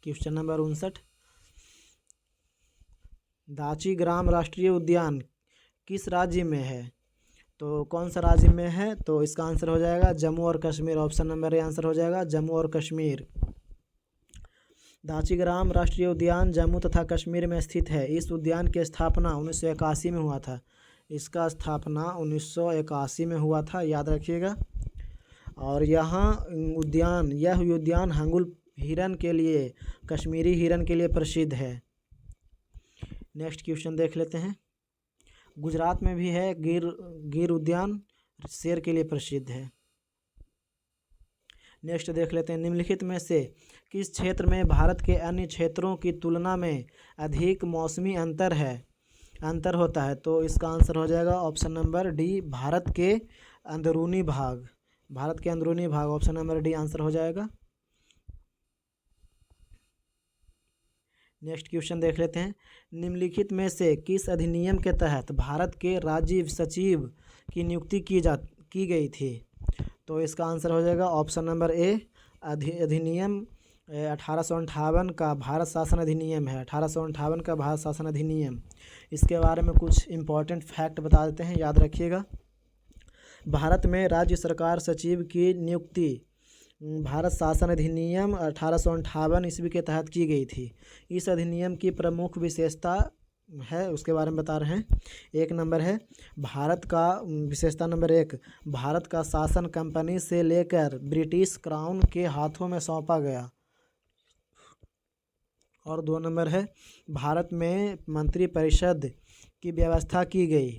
Question number 59। दाचीग्राम राष्ट्रीय उद्यान किस राज्य में है? तो कौन सा राज्य में है? तो इसका आंसर हो जाएगा जम्मू और Kashmir. Option number A answer हो जाएगा जम्मू और कश्मीर। दाचीग्राम राष्ट्रीय उद्यान जम्मू तथा कश्मीर में स्थित है। इस उद्यान की स्थापना 1981 में हुआ था। इसका स्थापना 1981 में हुआ था। याद रखिएगा। और यह उद्यान हंगुल हिरन के लिए, कश्मीरी हिरन के लिए प्रसिद्ध है। नेक्स्ट क्वेश्चन देख लेते हैं। गुजरात में भी है गिर उद्यान, शेर के लिए प्रसिद्ध है। नेक्स्ट देख लेते हैं। निम्नलिखित में से किस क्षेत्र में भारत के अन्य क्षेत्रों की तुलना में अधिक मौसमी अंतर होता है? तो इसका आंसर हो जाएगा ऑप्शन नंबर डी, भारत के अंदरूनी भाग। ऑप्शन नंबर डी आंसर हो जाएगा। नेक्स्ट क्वेश्चन देख लेते हैं। निम्नलिखित में से किस अधिनियम के तहत भारत के राज्य सचिव की नियुक्ति की गई थी? तो इसका आंसर हो जाएगा ऑप्शन नंबर ए, अधिनियम 1858 का भारत शासन अधिनियम है। 1858 का भारत शासन अधिनियम। इसके बारे में कुछ इम्पोर्टेंट फैक्ट बता देते हैं, याद रखिएगा। भारत में राज्य सरकार सचिव की नियुक्ति भारत शासन अधिनियम 1858 ईस्वी के तहत की गई थी। इस अधिनियम की प्रमुख विशेषता है, उसके बारे में बता रहे हैं। एक नंबर है विशेषता नंबर 1, भारत का शासन कंपनी से लेकर ब्रिटिश क्राउन के हाथों में सौंपा गया। और 2 नंबर है, भारत में मंत्रिपरिषद की व्यवस्था की गई।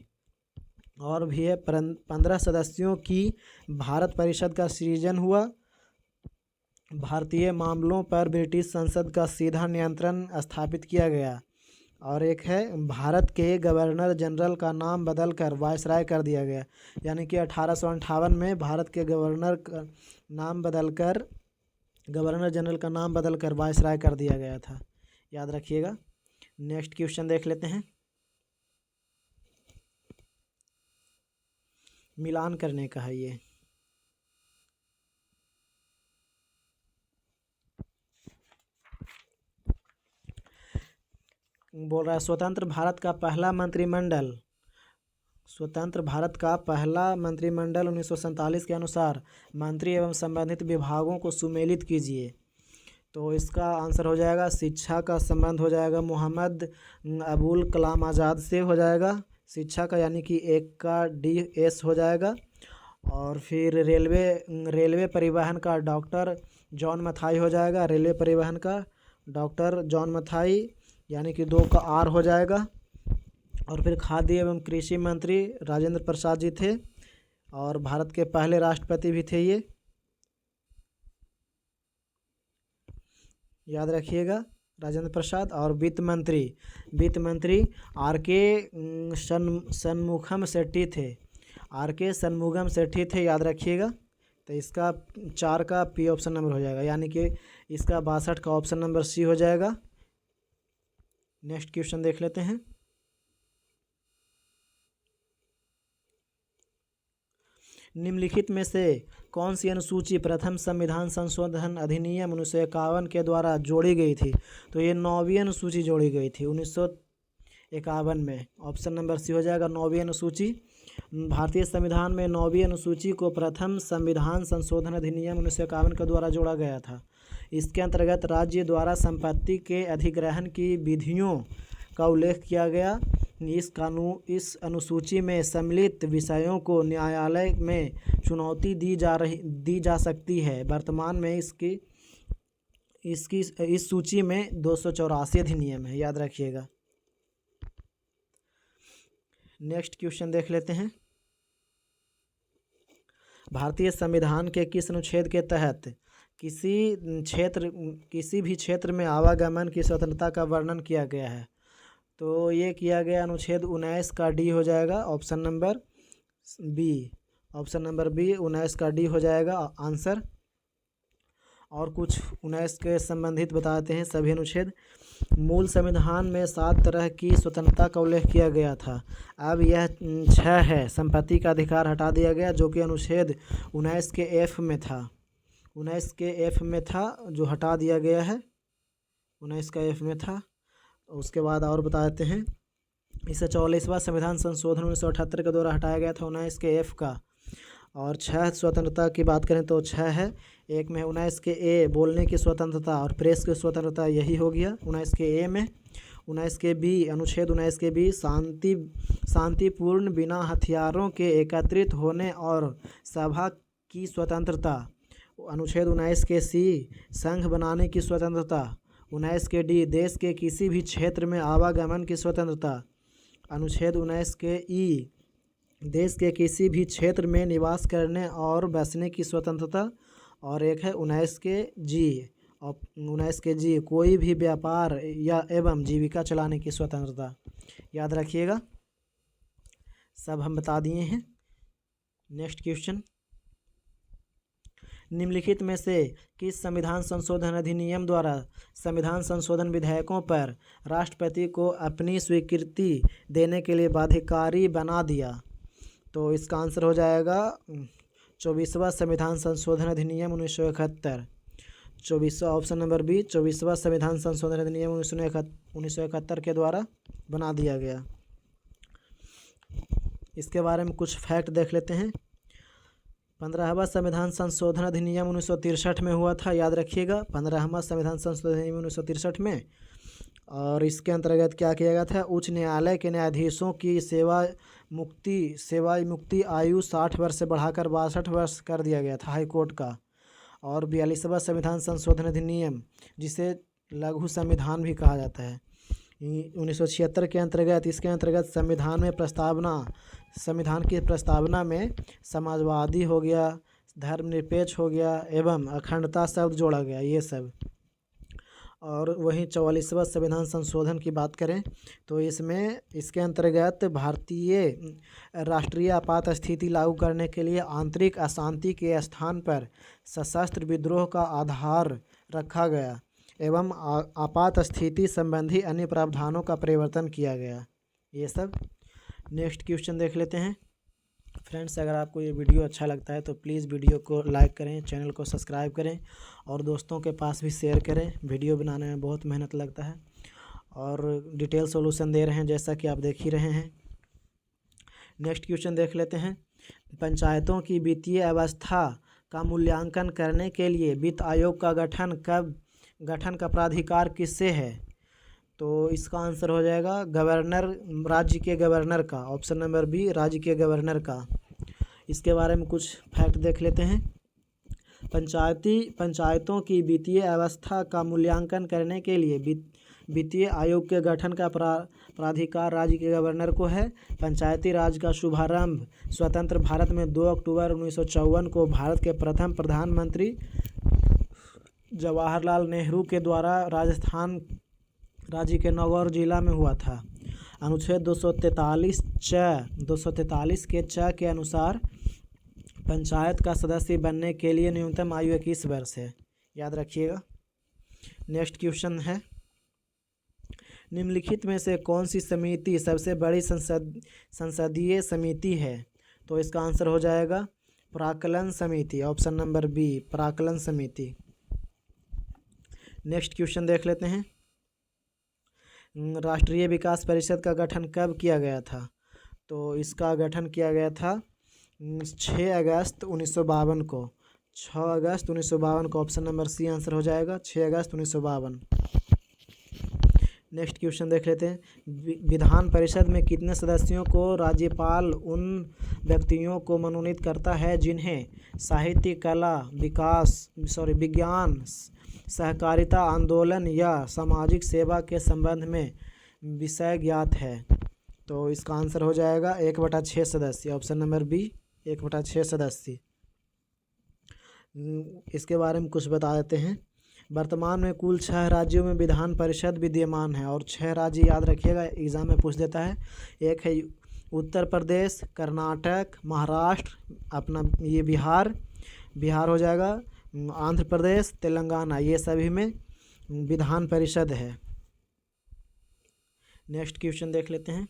और भी है 15 सदस्यों की भारत परिषद का सृजन हुआ। भारतीय मामलों पर ब्रिटिश संसद का सीधा नियंत्रण स्थापित किया गया। और एक है, भारत के गवर्नर जनरल का नाम बदलकर वायसराय कर दिया गया। यानी कि 1858 में भारत के गवर्नर जनरल का नाम बदलकर वायसराय कर दिया गया था। याद रखिएगा। नेक्स्ट क्वेश्चन देख लेते हैं। मिलान करने का है ये। बोल रहा है स्वतंत्र भारत का पहला मंत्रिमंडल 1947 के अनुसार मंत्री एवं संबंधित विभागों को सुमेलित कीजिए। तो इसका आंसर हो जाएगा शिक्षा का संबंध हो जाएगा मोहम्मद अबुल कलाम आज़ाद से हो जाएगा शिक्षा का, यानी कि एक का डी एस हो जाएगा। और फिर रेलवे परिवहन का डॉक्टर जॉन मथाई हो जाएगा। रेलवे परिवहन का डॉक्टर जॉन मथाई, यानी कि 2 का आर हो जाएगा। और फिर खाद्य एवं कृषि मंत्री राजेंद्र प्रसाद जी थे और भारत के पहले राष्ट्रपति भी थे ये। याद रखिएगा राजेंद्र प्रसाद। और वित्त मंत्री आर के षणमुगम शेट्टी थे। याद रखिएगा। तो इसका 4 का पी ऑप्शन नंबर हो जाएगा, यानी कि इसका 62 का ऑप्शन नंबर सी हो जाएगा। नेक्स्ट क्वेश्चन देख लेते हैं। निम्नलिखित में से कौन सी अनुसूची प्रथम संविधान संशोधन अधिनियम 1951 के द्वारा जोड़ी गई थी? तो ये 9वीं अनुसूची जोड़ी गई थी 1951 में। ऑप्शन नंबर सी हो जाएगा 9वीं अनुसूची। भारतीय संविधान में 9वीं अनुसूची को प्रथम संविधान संशोधन अधिनियम 1951 के द्वारा जोड़ा गया था। इसके अंतर्गत राज्य द्वारा संपत्ति के अधिग्रहण की विधियों का उल्लेख किया गया। इस अनुसूची में सम्मिलित विषयों को न्यायालय में चुनौती दी जा सकती है। वर्तमान में इस सूची में 284 अधिनियम है, याद रखिएगा। नेक्स्ट क्वेश्चन देख लेते हैं। भारतीय संविधान के किस अनुच्छेद के तहत किसी भी क्षेत्र में आवागमन की स्वतंत्रता का वर्णन किया गया है? तो ये किया गया अनुच्छेद 19 का डी हो जाएगा। ऑप्शन नंबर बी 19 का डी हो जाएगा आंसर। और कुछ 19 के संबंधित बताते हैं सभी अनुच्छेद। मूल संविधान में 7 तरह की स्वतंत्रता का उल्लेख किया गया था, अब यह 6 है। संपत्ति का अधिकार हटा दिया गया, जो कि अनुच्छेद 19 के एफ में था। 19 के एफ में था, जो हटा दिया गया है। 19 का एफ में था। उसके बाद और बताते हैं, इसे 44वां संविधान संशोधन 1978 के द्वारा हटाया गया था 19 के एफ का। और 6 स्वतंत्रता की बात करें तो 6 है। एक में 19 के ए बोलने की स्वतंत्रता और प्रेस की स्वतंत्रता, यही हो गया 19 के ए में। 19 के बी अनुच्छेद 19 के बी शांतिपूर्ण बिना हथियारों के एकत्रित होने और सभा की स्वतंत्रता। अनुच्छेद 19 के सी संघ बनाने की स्वतंत्रता। 19 के डी देश के किसी भी क्षेत्र में आवागमन की स्वतंत्रता। अनुच्छेद 19 के ई देश के किसी भी क्षेत्र में निवास करने और बसने की स्वतंत्रता। और एक है 19 के जी कोई भी व्यापार या एवं जीविका चलाने की स्वतंत्रता। याद रखिएगा, सब हम बता दिए हैं। नेक्स्ट क्वेश्चन, निम्नलिखित में से किस संविधान संशोधन अधिनियम द्वारा संविधान संशोधन विधेयकों पर राष्ट्रपति को अपनी स्वीकृति देने के लिए बाध्यकारी बना दिया? तो इसका आंसर हो जाएगा 24वां संविधान संशोधन अधिनियम 1971। 24वां ऑप्शन नंबर बी 24वां संविधान संशोधन अधिनियम 1971 के द्वारा बना दिया गया। इसके बारे में कुछ फैक्ट देख लेते हैं। 15वां संविधान संशोधन अधिनियम 1963 में हुआ था, याद रखिएगा। 15वां संविधान संशोधन अधिनियम 1963 में। और इसके अंतर्गत क्या किया गया था? उच्च न्यायालय के न्यायाधीशों की सेवा मुक्ति आयु 60 वर्ष से बढ़ाकर 62 वर्ष कर दिया गया था, हाई कोर्ट का। और 42वां संविधान संशोधन अधिनियम, जिसे लघु संविधान भी कहा जाता है, 1976 के अंतर्गत, इसके अंतर्गत संविधान की प्रस्तावना में समाजवादी हो गया, धर्मनिरपेक्ष हो गया एवं अखंडता शब्द जोड़ा गया, ये सब। और वहीं 44वां संविधान संशोधन की बात करें तो इसके अंतर्गत भारतीय राष्ट्रीय आपात स्थिति लागू करने के लिए आंतरिक अशांति के स्थान पर सशस्त्र विद्रोह का आधार रखा गया एवं आपात स्थिति संबंधी अन्य प्रावधानों का परिवर्तन किया गया, ये सब। नेक्स्ट क्वेश्चन देख लेते हैं। फ्रेंड्स, अगर आपको ये वीडियो अच्छा लगता है तो प्लीज़ वीडियो को लाइक करें, चैनल को सब्सक्राइब करें और दोस्तों के पास भी शेयर करें। वीडियो बनाने में बहुत मेहनत लगता है और डिटेल सॉल्यूशन दे रहे हैं, जैसा कि आप देख ही रहे हैं। नेक्स्ट क्वेश्चन देख लेते हैं। पंचायतों की वित्तीय अवस्था का मूल्यांकन करने के लिए वित्त आयोग का गठन का प्राधिकार किससे है? तो इसका आंसर हो जाएगा गवर्नर, राज्य के गवर्नर का। ऑप्शन नंबर बी राज्य के गवर्नर का। इसके बारे में कुछ फैक्ट देख लेते हैं। पंचायतों की वित्तीय अवस्था का मूल्यांकन करने के लिए वित्तीय आयोग के गठन का प्राधिकार राज्य के गवर्नर को है। पंचायती राज का शुभारंभ स्वतंत्र भारत में 2 अक्टूबर 1954 को भारत के प्रथम प्रधानमंत्री जवाहरलाल नेहरू के द्वारा राजस्थान राज्य के नगौर जिला में हुआ था। अनुच्छेद 243 के च के अनुसार पंचायत का सदस्य बनने के लिए न्यूनतम आयु 21 वर्ष है, याद रखिएगा। नेक्स्ट क्वेश्चन है, निम्नलिखित में से कौन सी समिति सबसे बड़ी संसदीय समिति है? तो इसका आंसर हो जाएगा प्राक्कलन समिति, ऑप्शन नंबर बी प्राक्कलन समिति। नेक्स्ट क्वेश्चन देख लेते हैं। राष्ट्रीय विकास परिषद का गठन कब किया गया था? तो इसका गठन किया गया था 6 अगस्त 1952 को। 6 अगस्त 1952 को, ऑप्शन नंबर सी आंसर हो जाएगा, 6 अगस्त 1952। नेक्स्ट क्वेश्चन देख लेते हैं। विधान परिषद में कितने सदस्यों को राज्यपाल उन व्यक्तियों को मनोनीत करता है जिन्हें साहित्य, कला, विज्ञान, सहकारिता आंदोलन या सामाजिक सेवा के संबंध में विषय ज्ञात है? तो इसका आंसर हो जाएगा 1/6 सदस्य, ऑप्शन नंबर बी 1/6 सदस्य। इसके बारे में कुछ बता देते हैं। वर्तमान में कुल 6 राज्यों में विधान परिषद विद्यमान है और 6 राज्य याद रखिएगा, एग्जाम में पूछ देता है। एक है उत्तर प्रदेश, कर्नाटक, महाराष्ट्र, अपना ये बिहार हो जाएगा, आंध्र प्रदेश, तेलंगाना, ये सभी में विधान परिषद है। नेक्स्ट क्वेश्चन देख लेते हैं।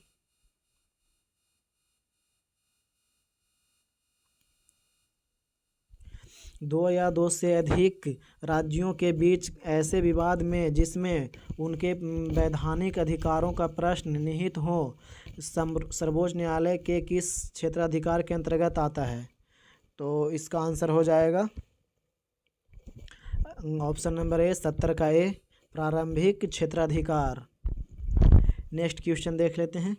दो या दो से अधिक राज्यों के बीच ऐसे विवाद में जिसमें उनके वैधानिक अधिकारों का प्रश्न निहित हो सर्वोच्च न्यायालय के किस क्षेत्राधिकार के अंतर्गत आता है? तो इसका आंसर हो जाएगा ऑप्शन नंबर ए 70 का ए प्रारंभिक क्षेत्राधिकार। नेक्स्ट क्वेश्चन देख लेते हैं।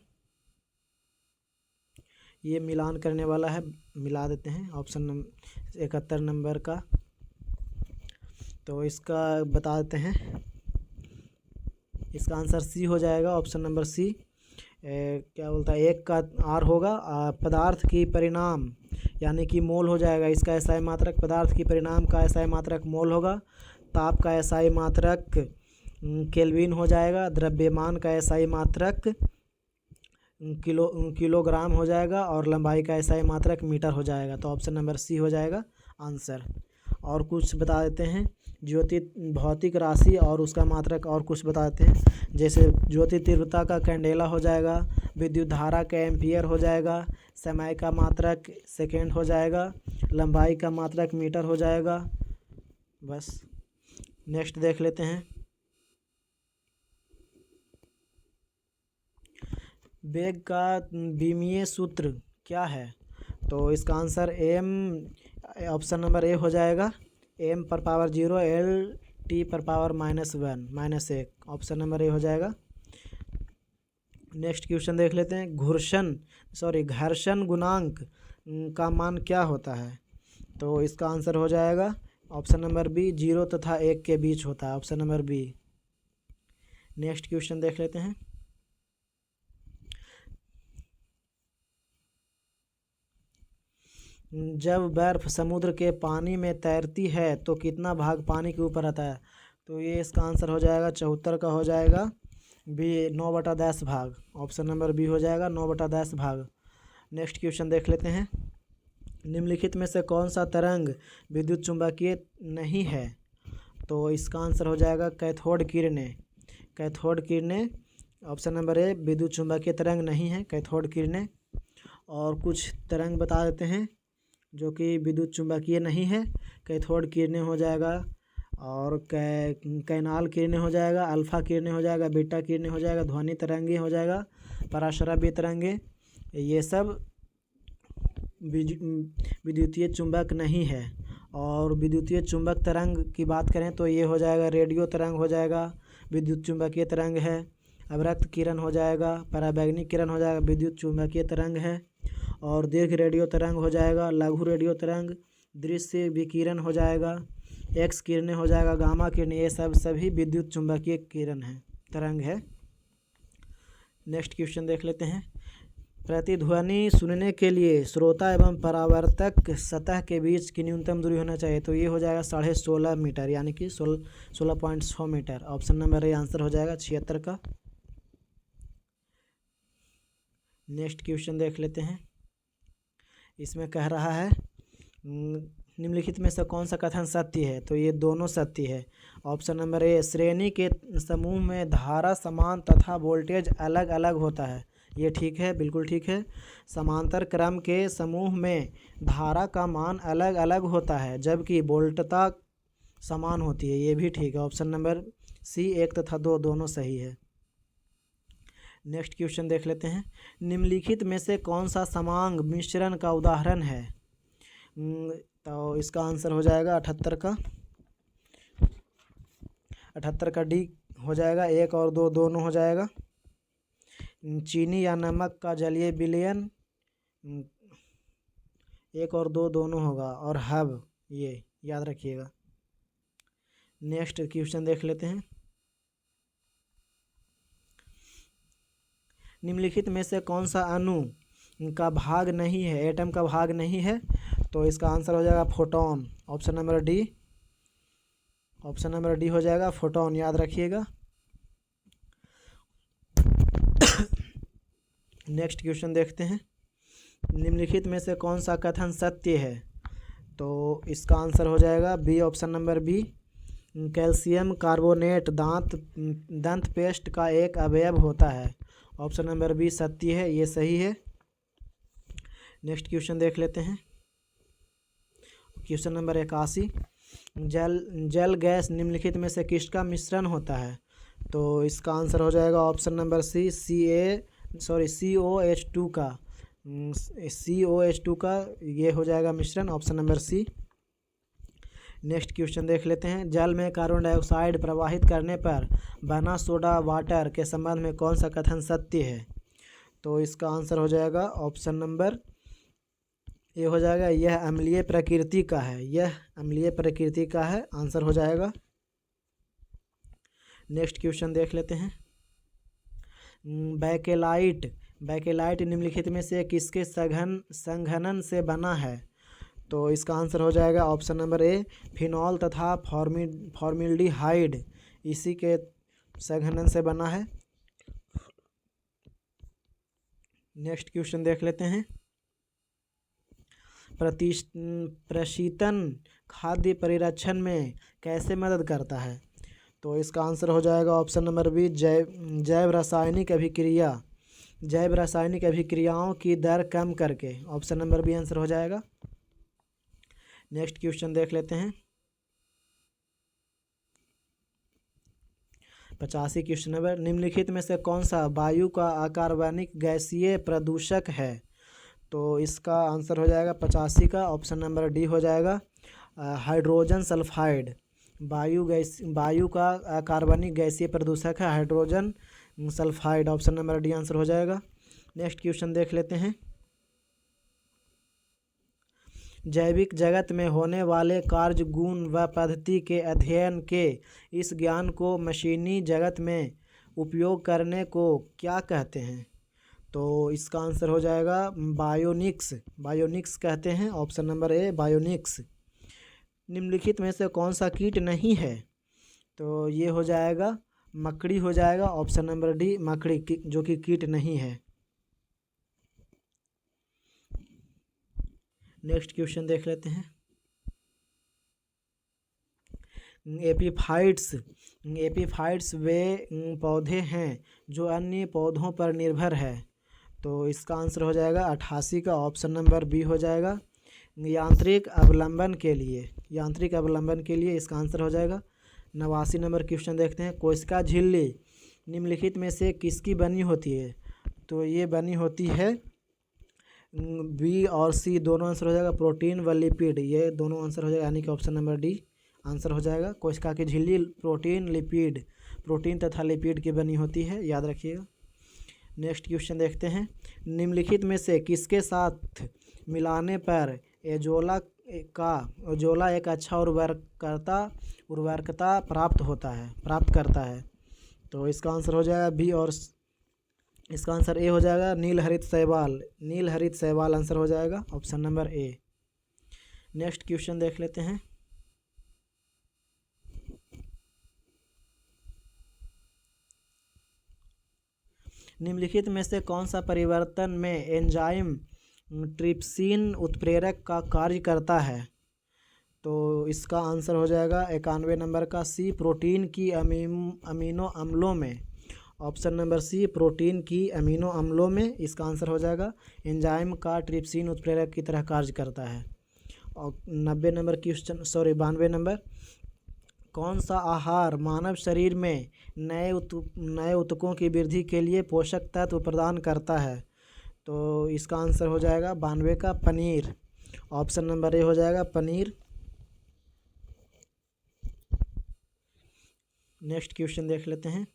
ये मिलान करने वाला है, मिला देते हैं ऑप्शन नंबर 71 नंबर का। तो इसका बता देते हैं, इसका आंसर सी हो जाएगा, ऑप्शन नंबर सी। क्या बोलता है, 1 का आर होगा। पदार्थ की परिणाम यानी कि मोल हो जाएगा, इसका एसआई मात्रक पदार्थ की परिणाम का एसआई मात्रक मोल होगा। ताप का एसआई मात्रक केल्विन हो जाएगा। द्रव्यमान का एसआई मात्रक किलोग्राम हो जाएगा और लंबाई का एसआई मात्रक मीटर हो जाएगा। तो ऑप्शन नंबर सी हो जाएगा आंसर। और कुछ बता देते हैं, ज्योति भौतिक राशि और उसका मात्रक और कुछ बता देते हैं। जैसे ज्योति तीव्रता का कैंडेला हो जाएगा, विद्युत धारा का एम्पियर हो जाएगा, समय का मात्रक सेकेंड हो जाएगा, लंबाई का मात्रक मीटर हो जाएगा। बस नेक्स्ट देख लेते हैं। वेग का विमीय सूत्र क्या है? तो इसका answer M, option number A हो जाएगा, m/0 L T/-1 option number A हो जाएगा। नेक्स्ट क्वेश्चन देख लेते हैं। घर्षण गुणांक का मान क्या होता है? तो इसका आंसर हो जाएगा ऑप्शन नंबर बी 0 तथा 1 के बीच होता है, option number B. Next question देख लेते हैं। जब बर्फ समुद्र के पानी में तैरती है तो कितना भाग पानी के ऊपर आता है? तो ये इसका आंसर हो जाएगा 74 का हो जाएगा बी 9/10 भाग, ऑप्शन नंबर बी हो जाएगा 9/10 भाग। नेक्स्ट क्वेश्चन देख लेते हैं। निम्नलिखित में से कौन सा तरंग विद्युत चुम्बकीय नहीं है? तो इसका आंसर हो जाएगा कैथोड किरणें। कैथोड किरणें, ऑप्शन नंबर ए विद्युत चुम्बकीय तरंग नहीं है कैथोड किरणें। और कुछ तरंग बता देते हैं जो कि विद्युत चुम्बकीय नहीं है। कैथोड किरणें हो जाएगा और कैनाल किरणें हो जाएगा, अल्फा किरणें हो जाएगा, बीटा किरणें हो जाएगा, ध्वनि तरंगे हो जाएगा, पराशराबी तरंगे, ये सब विद्युतीय चुंबक नहीं है। और विद्युतीय चुंबक तरंग की बात करें तो ये हो जाएगा रेडियो तरंग हो जाएगा, विद्युत चुम्बकीय तरंग है। अवरक्त किरण हो जाएगा, पराबैंगनी किरण हो जाएगा, विद्युत चुम्बकीय तरंग है। और दीर्घ रेडियो तरंग हो जाएगा, लघु रेडियो तरंग, दृश्य विकिरण हो जाएगा, एक्स किरणें हो जाएगा, गामा किरण, ये सब सभी विद्युत चुम्बकीय किरण है, तरंग है। नेक्स्ट क्वेश्चन देख लेते हैं। प्रतिध्वनि सुनने के लिए श्रोता एवं परावर्तक सतह के बीच की न्यूनतम दूरी होना चाहिए। तो ये हो जाएगा 16.5 मीटर यानी कि 16.6 metre, option number A answer हो जाएगा 76 का। नेक्स्ट क्वेश्चन देख लेते हैं। इसमें कह रहा है निम्नलिखित में से कौन सा कथन सत्य है? तो ये दोनों सत्य है, ऑप्शन नंबर ए श्रेणी के समूह में धारा समान तथा वोल्टेज अलग अलग होता है, ये ठीक है, बिल्कुल ठीक है। समांतर क्रम के समूह में धारा का मान अलग अलग होता है जबकि वोल्टता समान होती है, ये भी ठीक है। ऑप्शन नंबर सी 1 तथा 2 दोनों सही है। नेक्स्ट क्वेश्चन देख लेते हैं। निम्नलिखित में से कौन सा समांग मिश्रण का उदाहरण है? तो इसका आंसर हो जाएगा 78 का। 78 का डी हो जाएगा। 1 और 2 दोनों हो जाएगा। चीनी या नमक का जलीय विलयन 1 और 2 दोनों होगा, और हब ये याद रखिएगा। नेक्स्ट क्वेश्चन देख लेते हैं। निम्नलिखित में से कौन सा अणु का भाग नहीं है, एटम का भाग नहीं है? तो इसका आंसर हो जाएगा photon. Option number D. Option number D हो जाएगा फोटोन, याद रखिएगा। नेक्स्ट क्वेश्चन देखते हैं। निम्नलिखित में से कौन सा कथन सत्य है? तो इसका आंसर हो जाएगा B. Option number B. Calcium carbonate दंत पेस्ट का एक अवयव होता है। ऑप्शन नंबर बी सत्य है, ये सही है। नेक्स्ट क्वेश्चन देख लेते हैं। Question number 81। जल गैस निम्नलिखित में से किसका मिश्रण होता है? तो इसका आंसर हो जाएगा ऑप्शन नंबर सी COH2 का। COH2 का ये हो जाएगा मिश्रण, option number C. Next question देख लेते हैं। जल में कार्बन डाइऑक्साइड प्रवाहित करने पर बना सोडा वाटर के संबंध में कौन सा कथन सत्य है? तो इसका आंसर हो जाएगा ऑप्शन नंबर ये हो जाएगा, यह अम्लीय प्रकृति का है। यह अम्लीय प्रकृति का है, आंसर हो जाएगा। नेक्स्ट क्वेश्चन देख लेते हैं। बैकेलाइट निम्नलिखित में से किसके संघनन से बना है? तो इसका आंसर हो जाएगा ऑप्शन नंबर ए, फिनॉल तथा फॉर्मिल्डिहाइड, इसी के संघनन से बना है। नेक्स्ट क्वेश्चन देख लेते हैं। प्रशीतन खाद्य परिरक्षण में कैसे मदद करता है? तो इसका आंसर हो जाएगा ऑप्शन नंबर बी, जैव रासायनिक अभिक्रियाओं की दर कम करके। ऑप्शन नंबर बी आंसर हो जाएगा। नेक्स्ट क्वेश्चन देख लेते हैं। 85 क्वेश्चन नंबर। निम्नलिखित में से कौन सा वायु का अकार्बनिक गैसीय प्रदूषक है? तो इसका आंसर हो जाएगा 85 का। ऑप्शन नंबर डी हो जाएगा हाइड्रोजन सल्फाइड। वायु का अकार्बनिक गैसीय प्रदूषक है hydrogen sulphide. Option number D answer हो जाएगा। नेक्स्ट क्वेश्चन देख लेते हैं। जैविक जगत में होने वाले कार्य, गुण व पद्धति के अध्ययन के इस ज्ञान को मशीनी जगत में उपयोग करने को क्या कहते हैं? तो इसका आंसर हो जाएगा बायोनिक्स कहते हैं। ऑप्शन नंबर ए बायोनिक्स। निम्नलिखित में से कौन सा कीट नहीं है? तो ये हो जाएगा मकड़ी हो जाएगा। ऑप्शन नंबर डी मकड़ी, जो कि कीट नहीं है। नेक्स्ट क्वेश्चन देख लेते हैं। एपीफाइट्स वे पौधे हैं जो अन्य पौधों पर निर्भर है। तो इसका आंसर हो जाएगा 88 का। ऑप्शन नंबर बी हो जाएगा यांत्रिक अवलंबन के लिए इसका आंसर हो जाएगा। 89 नंबर क्वेश्चन देखते हैं। कोशिका झिल्ली निम्नलिखित में से किसकी बनी होती है? तो ये बनी होती है बी और सी दोनों आंसर हो जाएगा, प्रोटीन व लिपिड, ये दोनों आंसर हो जाएगा, यानी कि ऑप्शन नंबर डी आंसर हो जाएगा। कोशिका की झिल्ली प्रोटीन तथा लिपिड की बनी होती है, याद रखिएगा। नेक्स्ट क्वेश्चन देखते हैं। निम्नलिखित में से किसके साथ मिलाने पर एजोला एक अच्छा उर्वरकता प्राप्त करता है? तो इसका आंसर हो जाएगा बी, और इसका आंसर ए हो जाएगा नील हरित शैवाल आंसर हो जाएगा, ऑप्शन नंबर ए। नेक्स्ट क्वेश्चन देख लेते हैं। निम्नलिखित में से कौन सा परिवर्तन में एंजाइम ट्रिप्सिन उत्प्रेरक का कार्य करता है? तो इसका आंसर हो जाएगा 91 नंबर का सी, प्रोटीन की अमीनो अम्लों में ऑप्शन नंबर सी प्रोटीन की अमीनो अम्लों में, इसका आंसर हो जाएगा। एंजाइम का ट्रिप्सिन उत्प्रेरक की तरह कार्य करता है। और 92 नंबर क्वेश्चन, 92 नंबर, कौन सा आहार मानव शरीर में नए ऊतकों की वृद्धि के लिए पोषक तत्व प्रदान करता है? तो इसका आंसर हो जाएगा 92 का पनीर। ऑप्शन नंबर ए हो जाएगा पनीर। नेक्स्ट क्वेश्चन देख लेते हैं।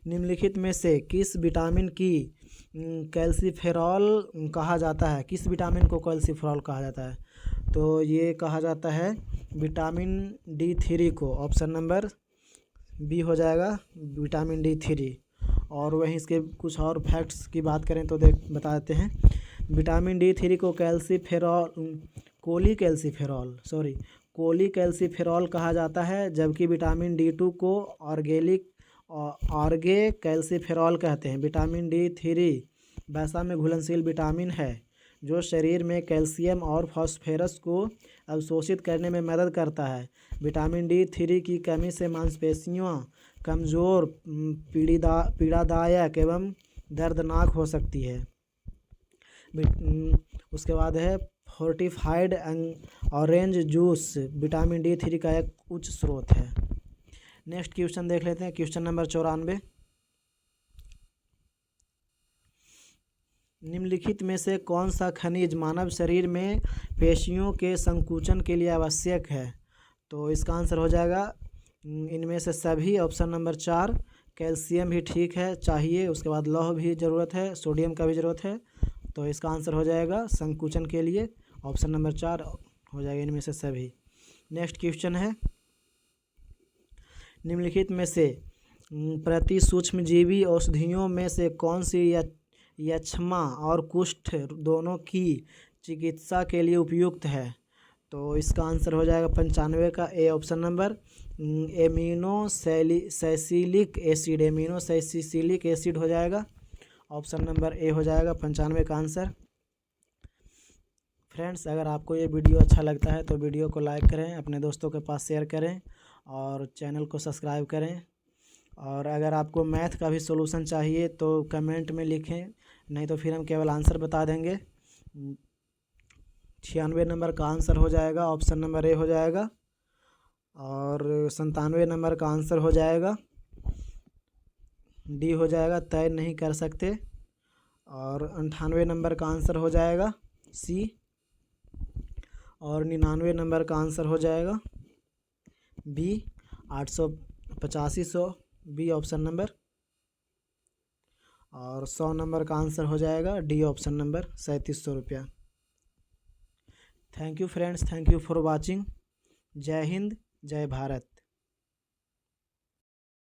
निम्नलिखित में से किस विटामिन की कैल्सीफेरॉल कहा जाता है? किस विटामिन को कैल्सीफेरॉल कहा जाता है? तो ये कहा जाता है विटामिन D3 को। ऑप्शन नंबर बी हो जाएगा विटामिन D3। और वहीं इसके कुछ और फैक्ट्स की बात करें तो बता देते हैं। विटामिन D3 को कोलीकैल्सीफेरॉल कहा जाता है, जबकि विटामिन D2 को ऑर्गे कैल्सीफेरॉल कहते हैं। विटामिन D3 वसा में घुलनशील विटामिन है जो शरीर में कैल्शियम और फास्फोरस को अवशोषित करने में मदद करता है। विटामिन D3 की कमी से मांसपेशियां कमज़ोर, पीड़ादायक एवं दर्दनाक हो सकती है। उसके बाद है fortified orange juice vitamin D3 का एक उच्च स्रोत है। नेक्स्ट क्वेश्चन देख लेते हैं। क्वेश्चन नंबर 94, निम्नलिखित में से कौन सा खनिज मानव शरीर में पेशियों के संकुचन के लिए आवश्यक है? तो इसका आंसर हो जाएगा इनमें से सभी। ऑप्शन नंबर 4, कैल्शियम भी ठीक है, चाहिए। उसके बाद लौह भी ज़रूरत है, सोडियम का भी ज़रूरत है। तो इसका आंसर हो जाएगा संकुचन के लिए ऑप्शन नंबर 4 हो जाएगा इनमें से सभी। नेक्स्ट क्वेश्चन है, निम्नलिखित में से प्रति सूक्ष्मजीवी औषधियों में से कौन सी यक्ष्मा और कुष्ठ दोनों की चिकित्सा के लिए उपयुक्त है? तो इसका आंसर हो जाएगा 95 का ए। ऑप्शन नंबर एमिनोसैलिसिलिक एसिड हो जाएगा। ऑप्शन नंबर ए हो जाएगा 95 का आंसर। फ्रेंड्स, अगर आपको ये वीडियो अच्छा लगता है तो वीडियो को लाइक करें, अपने दोस्तों के पास शेयर करें और चैनल को सब्सक्राइब करें। और अगर आपको मैथ का भी सॉल्यूशन चाहिए तो कमेंट में लिखें, नहीं तो फिर हम केवल आंसर बता देंगे। 96 नंबर का आंसर हो जाएगा ऑप्शन नंबर ए हो जाएगा। और 97 नंबर का आंसर हो जाएगा डी हो जाएगा, तय नहीं कर सकते। और 98 नंबर का आंसर हो जाएगा सी। और 99 नंबर का आंसर हो जाएगा बी 885 बी ऑप्शन नंबर। और 100 नंबर का आंसर हो जाएगा डी ऑप्शन नंबर 3700 रुपया। Thank you friends, thank you for watching. जय हिंद, जय भारत।